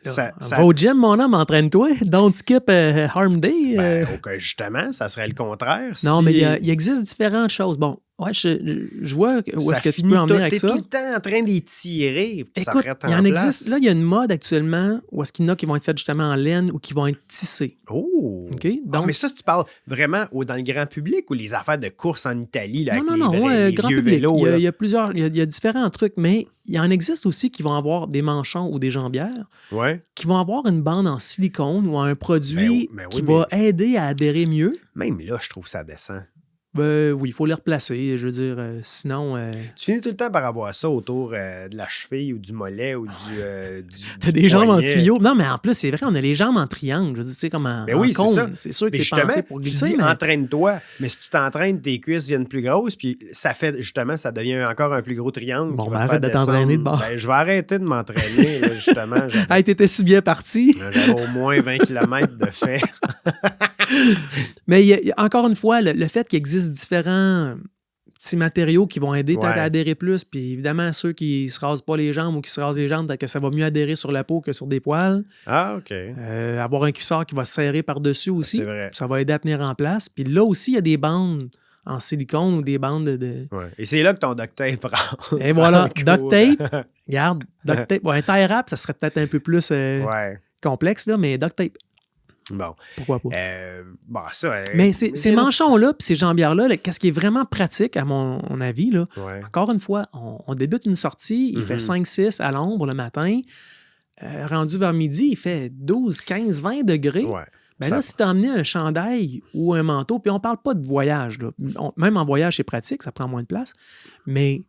Là, va au gym, mon homme, entraîne-toi. Don't skip harm day. Justement, ça serait le contraire. Non, mais il existe différentes choses. Bon, ouais, je vois où est-ce que tu peux en venir avec ça. T'es tout le temps en train d'y tirer. Écoute, il y en existe. Là, il y a une mode actuellement où est-ce qu'il y en a qui vont être faites justement en laine ou qui vont être tissées. Oh! OK? Donc, mais ça, tu parles vraiment dans le grand public ou les affaires de course en Italie là, non, les grand vieux public. vélos? Il y a plusieurs, il y a différents trucs, mais il en existe aussi qui vont avoir des manchons ou des jambières qui vont avoir une bande en silicone ou un produit qui va aider à adhérer mieux. Même là, je trouve ça descend. Oui, il faut les replacer. Je veux dire, sinon... Tu finis tout le temps par avoir ça autour de la cheville ou du mollet ou du T'as des jambes en tuyau. Non, mais en plus, c'est vrai, on a les jambes en triangle. Je veux dire, tu sais, comme en cône. C'est sûr que c'est pensé pour glisser. Tu dis, entraîne-toi. Mais si tu t'entraînes, tes cuisses viennent plus grosses, puis ça fait, justement, ça devient encore un plus gros triangle. Bon, arrête de t'entraîner de bord. Je vais arrêter de m'entraîner, là, justement. Hey, t'étais si bien parti. J'avais au moins 20 km de fait. Mais encore une fois, le fait qu'il existe différents petits matériaux qui vont aider peut-être à adhérer plus, puis évidemment, ceux qui ne se rasent pas les jambes ou qui se rasent les jambes, peut-être que ça va mieux adhérer sur la peau que sur des poils. Ah, OK. Avoir un cuissard qui va se serrer par-dessus aussi, c'est vrai. Ça va aider à tenir en place. Puis là aussi, il y a des bandes en silicone ou des bandes de... Ouais. Et c'est là que ton duct tape prend. Et voilà, duct tape. Regarde, duct tape. Un tie wrap, ça serait peut-être un peu plus complexe, là, mais duct tape. Bon. Pourquoi pas? Ça, mais ces manchons-là puis ces jambières-là, qu'est-ce qui est vraiment pratique, à mon avis, là, encore une fois, on débute une sortie, il fait 5-6 à l'ombre le matin. Rendu vers midi, il fait 12, 15, 20 degrés. Ben là, si tu as emmené un chandail ou un manteau, puis on parle pas de voyage, là. Même en voyage, c'est pratique, ça prend moins de place, mais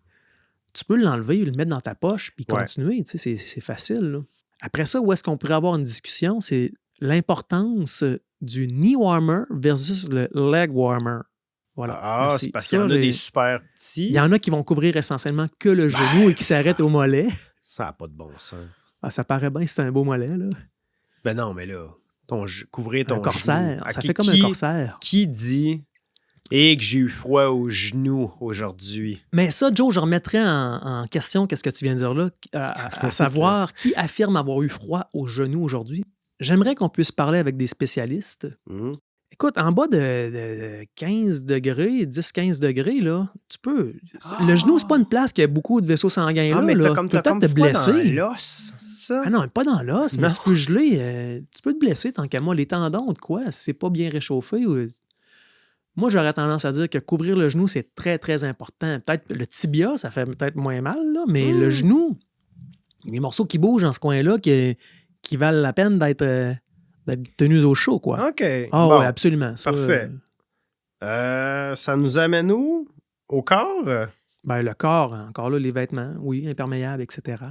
tu peux l'enlever, le mettre dans ta poche, puis continuer. Tu sais, c'est facile. Là. Après ça, où est-ce qu'on pourrait avoir une discussion? C'est l'importance du knee warmer versus le leg warmer. Voilà. Ah, c'est parce qu'il y en a des super petits. Il y en a qui vont couvrir essentiellement que le genou et qui s'arrêtent au mollet. Ça n'a pas de bon sens. Ah, ça paraît bien si c'est un beau mollet, là. Ben non, mais là, couvrir ton corsaire. Genou. Ça fait comme un corsaire. Qui dit que j'ai eu froid aux genoux aujourd'hui? Mais ça, Joe, je remettrais en question qu'est-ce que tu viens de dire là, à savoir qui affirme avoir eu froid aux genoux aujourd'hui. J'aimerais qu'on puisse parler avec des spécialistes. Écoute, en bas de 15 degrés, 10-15 degrés, là, tu peux... Le genou, c'est pas une place qui a beaucoup de vaisseaux sanguins là. Mais t'as comme te blesser. Dans l'os, c'est ça? Ah non, pas dans l'os, mais tu peux geler. Tu peux te blesser tant qu'à moi. Les tendons ou de quoi, si c'est pas bien réchauffé. Moi, j'aurais tendance à dire que couvrir le genou, c'est très, très important. Peut-être le tibia, ça fait peut-être moins mal, là, mais le genou, les morceaux qui bougent dans ce coin-là qui valent la peine d'être tenus au chaud, quoi. OK. Ah oui, absolument. Ça, parfait. Ça nous amène où? Au corps? Ben, le corps, encore là, les vêtements, oui, imperméables, etc.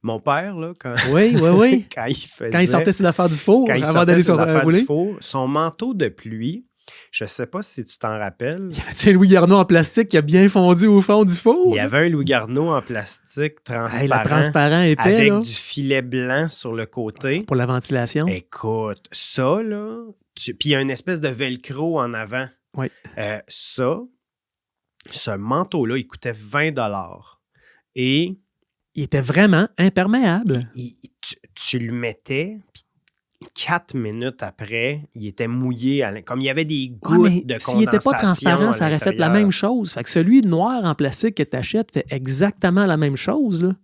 Mon père, là, quand... Oui. quand il sortait ses affaires du four, avant d'aller sur rouler. Son manteau de pluie, je ne sais pas si tu t'en rappelles. Il y avait un Louis Garneau en plastique qui a bien fondu au fond du four. Il y avait un Louis Garneau en plastique transparent. Transparent épais, avec là. du filet blanc sur le côté. Pour la ventilation. Écoute, ça, là... Puis il y a une espèce de velcro en avant. Oui. Ça, Ce manteau-là, il coûtait 20 et Il était vraiment imperméable. tu le mettais, puis 4 minutes après, il était mouillé. Comme il y avait des gouttes de s'il n'était pas condensation transparent, à ça aurait fait la l'intérieur. même chose. Fait que celui noir en plastique que tu achètes fait exactement la même chose. Là.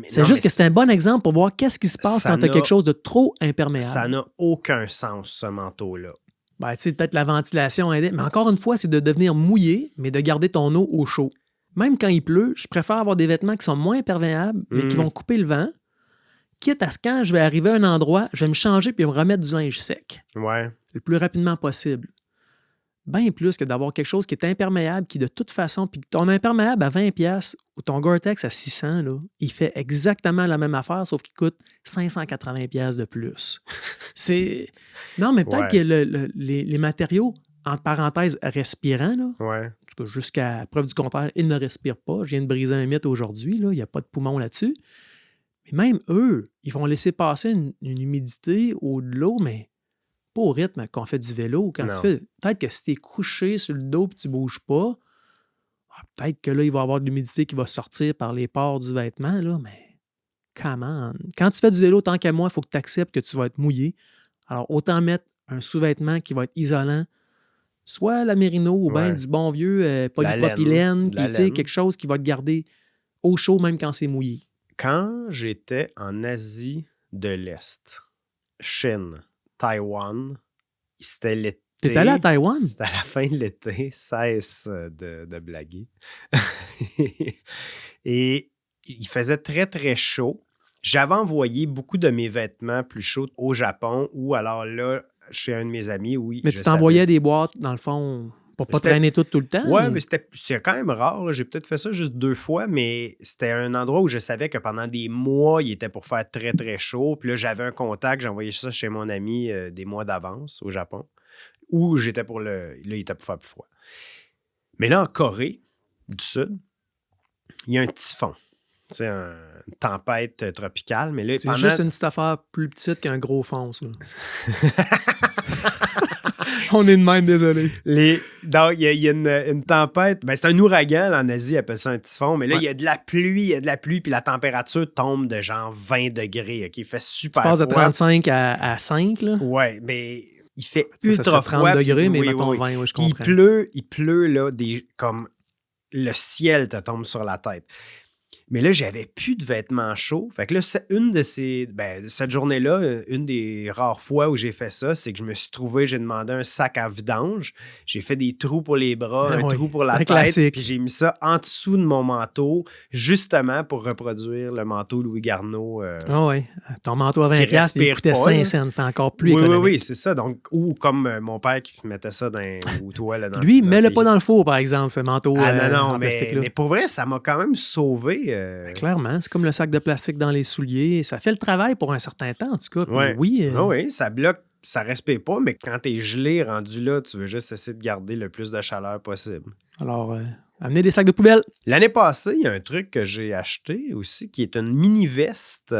C'est juste que c'est un bon exemple pour voir qu'est-ce qui se passe ça quand tu as n'a- quelque chose de trop imperméable. Ça n'a aucun sens, ce manteau-là. Ben, tu sais, peut-être la ventilation aidait. Mais encore une fois, c'est de devenir mouillé, mais de garder ton eau au chaud. Même quand il pleut, je préfère avoir des vêtements qui sont moins imperméables, mais qui vont couper le vent. Quitte à ce quand je vais arriver à un endroit, je vais me changer puis me remettre du linge sec. Ouais. Le plus rapidement possible. Bien plus que d'avoir quelque chose qui est imperméable, qui de toute façon, puis ton imperméable à 20$ ou ton Gore-Tex à 600, là, il fait exactement la même affaire, sauf qu'il coûte 580$ de plus. C'est... Non, mais peut-être que les matériaux, entre parenthèses, respirants, là, Ouais. jusqu'à preuve du contraire, ils ne respirent pas. Je viens de briser un mythe aujourd'hui, là, il n'y a pas de poumon là-dessus. Mais même eux, ils vont laisser passer une humidité ou de l'eau, mais pas au rythme qu'on fait du vélo. Quand tu fais, peut-être que si tu es couché sur le dos et tu ne bouges pas, peut-être que là, il va y avoir de l'humidité qui va sortir par les pores du vêtement, là, mais come on. Quand tu fais du vélo, tant qu'à moi, il faut que tu acceptes que tu vas être mouillé. Alors, autant mettre un sous-vêtement qui va être isolant, soit la mérino ou bien du bon vieux polypropylène, puis quelque chose qui va te garder au chaud même quand c'est mouillé. Quand j'étais en Asie de l'Est, Chine, Taïwan, c'était l'été. T'es allé à Taïwan? C'était à la fin de l'été, cesse de blaguer. Et il faisait très, très chaud. J'avais envoyé beaucoup de mes vêtements plus chauds au Japon ou alors là, chez un de mes amis, oui. Mais tu t'envoyais des boîtes, dans le fond, pour pas traîner tout le temps? Oui, mais c'est quand même rare. Là. J'ai peut-être fait ça juste 2 fois, mais c'était un endroit où je savais que pendant des mois, il était pour faire très, très chaud. Puis là, j'avais un contact, j'envoyais ça chez mon ami des mois d'avance au Japon, où j'étais pour le... Là, il était pour faire plus froid. Mais là, en Corée du Sud, il y a un typhon. C'est une tempête tropicale, mais là... C'est juste une petite affaire plus petite qu'un gros fonce, là. On est de même, désolé. Donc, il y a une tempête. Ben, c'est un ouragan, là, en Asie, ils appellent ça un typhon. Mais là, il y a de la pluie, puis la température tombe de genre 20 degrés. OK? Il fait super froid. Tu passes de 35 à 5, là? Ouais, mais il fait ultra froid. 30 degrés, mais mettons 20, je comprends. Il pleut, là, comme le ciel te tombe sur la tête. Mais là, j'avais plus de vêtements chauds. Fait que là, cette journée-là, une des rares fois où j'ai fait ça, c'est que je me suis trouvé, j'ai demandé un sac à vidange. J'ai fait des trous pour les bras, un trou pour la tête. Classique. Puis j'ai mis ça en dessous de mon manteau, justement pour reproduire le manteau Louis Garneau. Oui. Ton manteau à 20$, il coûtait 5 cents. C'est encore plus économique. Oui, c'est ça. Donc, ou comme mon père qui mettait ça ou toi. Là, lui, mets-le pas dans le four, par exemple, ce manteau en plastique-là. Mais pour vrai, ça m'a quand même sauvé. Clairement, c'est comme le sac de plastique dans les souliers. Ça fait le travail pour un certain temps, en tout cas. Puis oui, ça bloque, ça respire pas, mais quand t'es gelé, rendu là, tu veux juste essayer de garder le plus de chaleur possible. Alors, amenez des sacs de poubelle. L'année passée, il y a un truc que j'ai acheté aussi, qui est une mini-veste.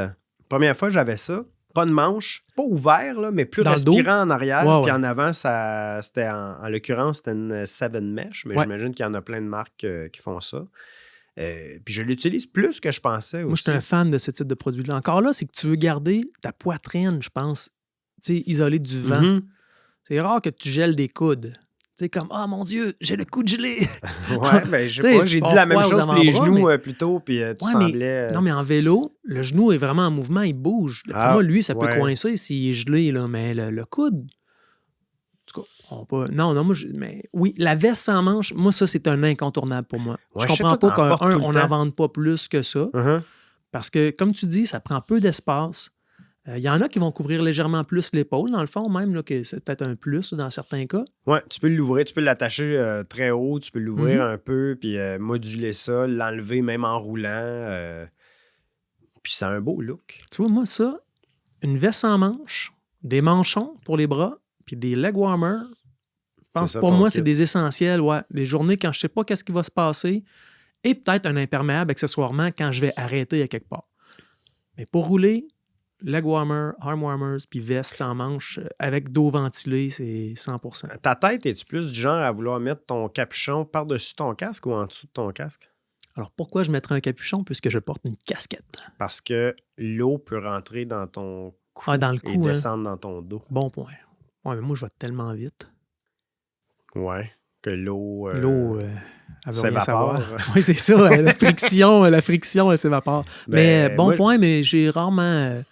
Première fois, j'avais ça. Pas de manche, pas ouvert, là, mais plus dans respirant en arrière. Puis en avant, c'était en l'occurrence, c'était une 7 Mesh, mais j'imagine qu'il y en a plein de marques qui font ça. Puis je l'utilise plus que je pensais aussi. Moi, je suis un fan de ce type de produit-là. Encore là, c'est que tu veux garder ta poitrine, je pense, isolée du vent. Mm-hmm. C'est rare que tu gèles des coudes. C'est comme, oh mon Dieu, j'ai le coude gelé. Ouais, ben je sais pas, j'ai dit la même chose pour les genoux plus tôt, puis tu semblais... Non, mais en vélo, le genou est vraiment en mouvement, il bouge. Pour moi, lui, ça peut coincer s'il est gelé, là, mais le coude... mais oui, la veste sans manche, moi, ça, c'est un incontournable pour moi. Je comprends pas on n'en vende pas plus que ça. Uh-huh. Parce que, comme tu dis, ça prend peu d'espace. Il y en a qui vont couvrir légèrement plus l'épaule, dans le fond, même, là, que c'est peut-être un plus dans certains cas. Oui, tu peux l'ouvrir, tu peux l'attacher très haut, tu peux l'ouvrir un peu, puis moduler ça, l'enlever même en roulant. Puis ça a un beau look. Tu vois, moi, ça, une veste sans manche, des manchons pour les bras, puis des leg warmers, je pense pour moi, c'est des essentiels. Ouais. Les journées quand je ne sais pas qu'est-ce qui va se passer et peut-être un imperméable accessoirement quand je vais arrêter à quelque part. Mais pour rouler, leg warmer, arm warmers, puis veste sans manche avec dos ventilé, c'est 100%. Ta tête, es-tu plus du genre à vouloir mettre ton capuchon par-dessus ton casque ou en dessous de ton casque? Alors, pourquoi je mettrais un capuchon puisque je porte une casquette? Parce que l'eau peut rentrer dans ton cou, Dans le et cou, hein? descendre dans ton dos. Bon point. Ouais, mais moi, je vais tellement vite. Ouais, que l'eau... L'eau, elle veut rien s'évapore. savoir. Oui, c'est ça. La friction, elle s'évapore. Mais bon moi, point, mais j'ai rarement...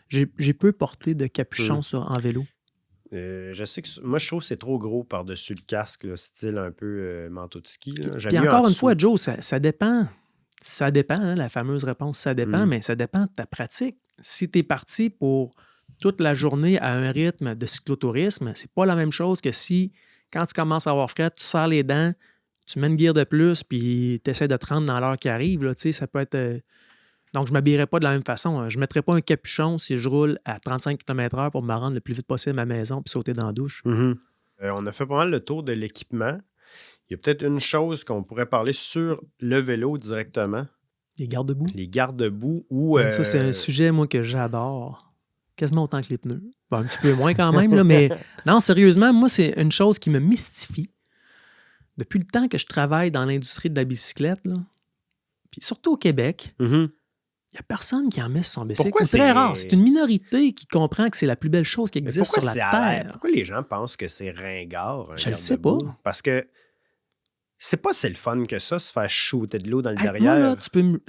j'ai peu porté de capuchon en vélo. je sais que moi, je trouve que c'est trop gros par-dessus le casque, là, style un peu manteau de ski. Là. J'aime Puis mieux en encore une dessous. fois, Joe, ça dépend. Ça dépend, hein, la fameuse réponse, ça dépend, mais ça dépend de ta pratique. Si tu es parti pour toute la journée à un rythme de cyclotourisme, c'est pas la même chose que si, quand tu commences à avoir frais, tu serres les dents, tu mets une gear de plus, puis tu essaies de te rendre dans l'heure qui arrive. Là, ça peut être... Donc, je ne m'habillerais pas de la même façon. Je ne mettrais pas un capuchon si je roule à 35 km/h pour me rendre le plus vite possible à ma maison puis sauter dans la douche. On a fait pas mal le tour de l'équipement. Il y a peut-être une chose qu'on pourrait parler sur le vélo directement. Les garde-boue. Les garde-boue ou... Ça, c'est un sujet, moi, que j'adore. Quasiment autant que les pneus. Bon, un petit peu moins quand même, là, mais non, sérieusement, moi, c'est une chose qui me mystifie. Depuis le temps que je travaille dans l'industrie de la bicyclette, là, puis surtout au Québec, il n'y a personne qui en met sur son bicycle. Pourquoi c'est très rare. C'est une minorité qui comprend que c'est la plus belle chose qui existe sur la Terre. Pourquoi les gens pensent que c'est ringard? Je le sais pas. Parce que c'est pas si le fun que ça, se faire shooter de l'eau dans le derrière. Moi, là, tu peux me...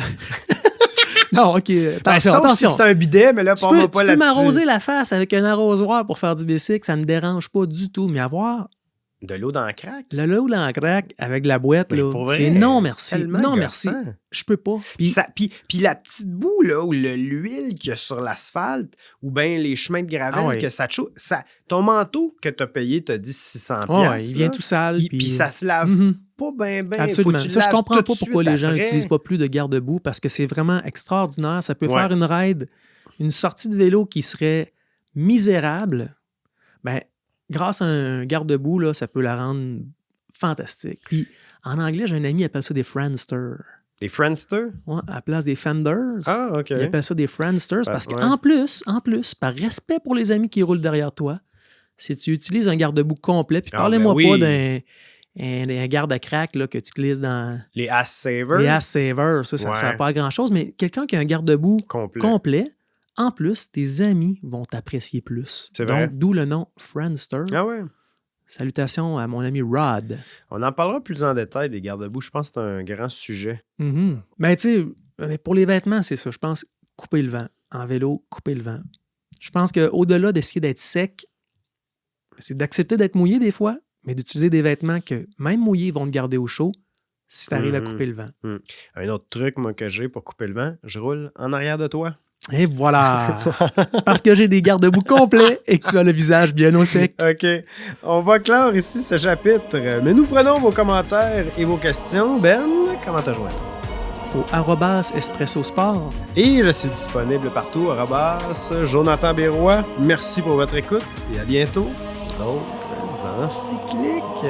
Non, OK. Attention, sauf si c'est un bidet, mais là, tu peux pas là-dessus. m'arroser la face avec un arrosoir pour faire du bicycle, ça me dérange pas du tout. Mais avoir de l'eau dans le crack? De l'eau dans le crack avec la boîte, là, vrai, c'est non merci. gossant. Non merci. Je peux pas. Puis la petite boue, là, ou l'huile qu'il y a sur l'asphalte, ou bien les chemins de gravel, que ça te chauffe. Ton manteau que tu as payé, tu as dit 600$. Il vient tout sale. Puis ça se lave pas bien. Absolument. Ça, je comprends pas pourquoi les gens après. n'utilisent pas plus de garde-boue parce que c'est vraiment extraordinaire. Ça peut faire une ride, une sortie de vélo qui serait misérable. Ben, grâce à un garde-boue, là, ça peut la rendre fantastique. Puis, en anglais, j'ai un ami qui appelle ça des Friendster. Des Friendster? Ouais, à la place des Fenders. Ah, OK. Il appelle ça des Friendsters parce qu'en plus, par respect pour les amis qui roulent derrière toi, si tu utilises un garde-boue complet, puis parlez-moi pas d'un garde à crack là, que tu glisses dans... Les Ass Savers? Les Ass Savers, ça ne sert pas à grand-chose, mais quelqu'un qui a un garde-boue complet, en plus, tes amis vont t'apprécier plus. C'est vrai. Donc, d'où le nom Friendster. Ah ouais. Salutations à mon ami Rod. On en parlera plus en détail des garde-boue. Je pense que c'est un grand sujet. Mais tu sais, pour les vêtements, c'est ça. Je pense couper le vent. En vélo, couper le vent. Je pense qu'au-delà d'essayer d'être sec, c'est d'accepter d'être mouillé des fois, mais d'utiliser des vêtements que, même mouillés, vont te garder au chaud si tu arrives à couper le vent. Un autre truc, moi, que j'ai pour couper le vent, je roule en arrière de toi. Et voilà! Parce que j'ai des garde-boue complets et que tu as le visage bien au sec. OK. On va clore ici ce chapitre, mais nous prenons vos commentaires et vos questions. Ben, comment te joindre? Au @Espresso Sport. Et je suis disponible partout, Jonathan Bérois. Merci pour votre écoute et à bientôt. D'autres encycliques.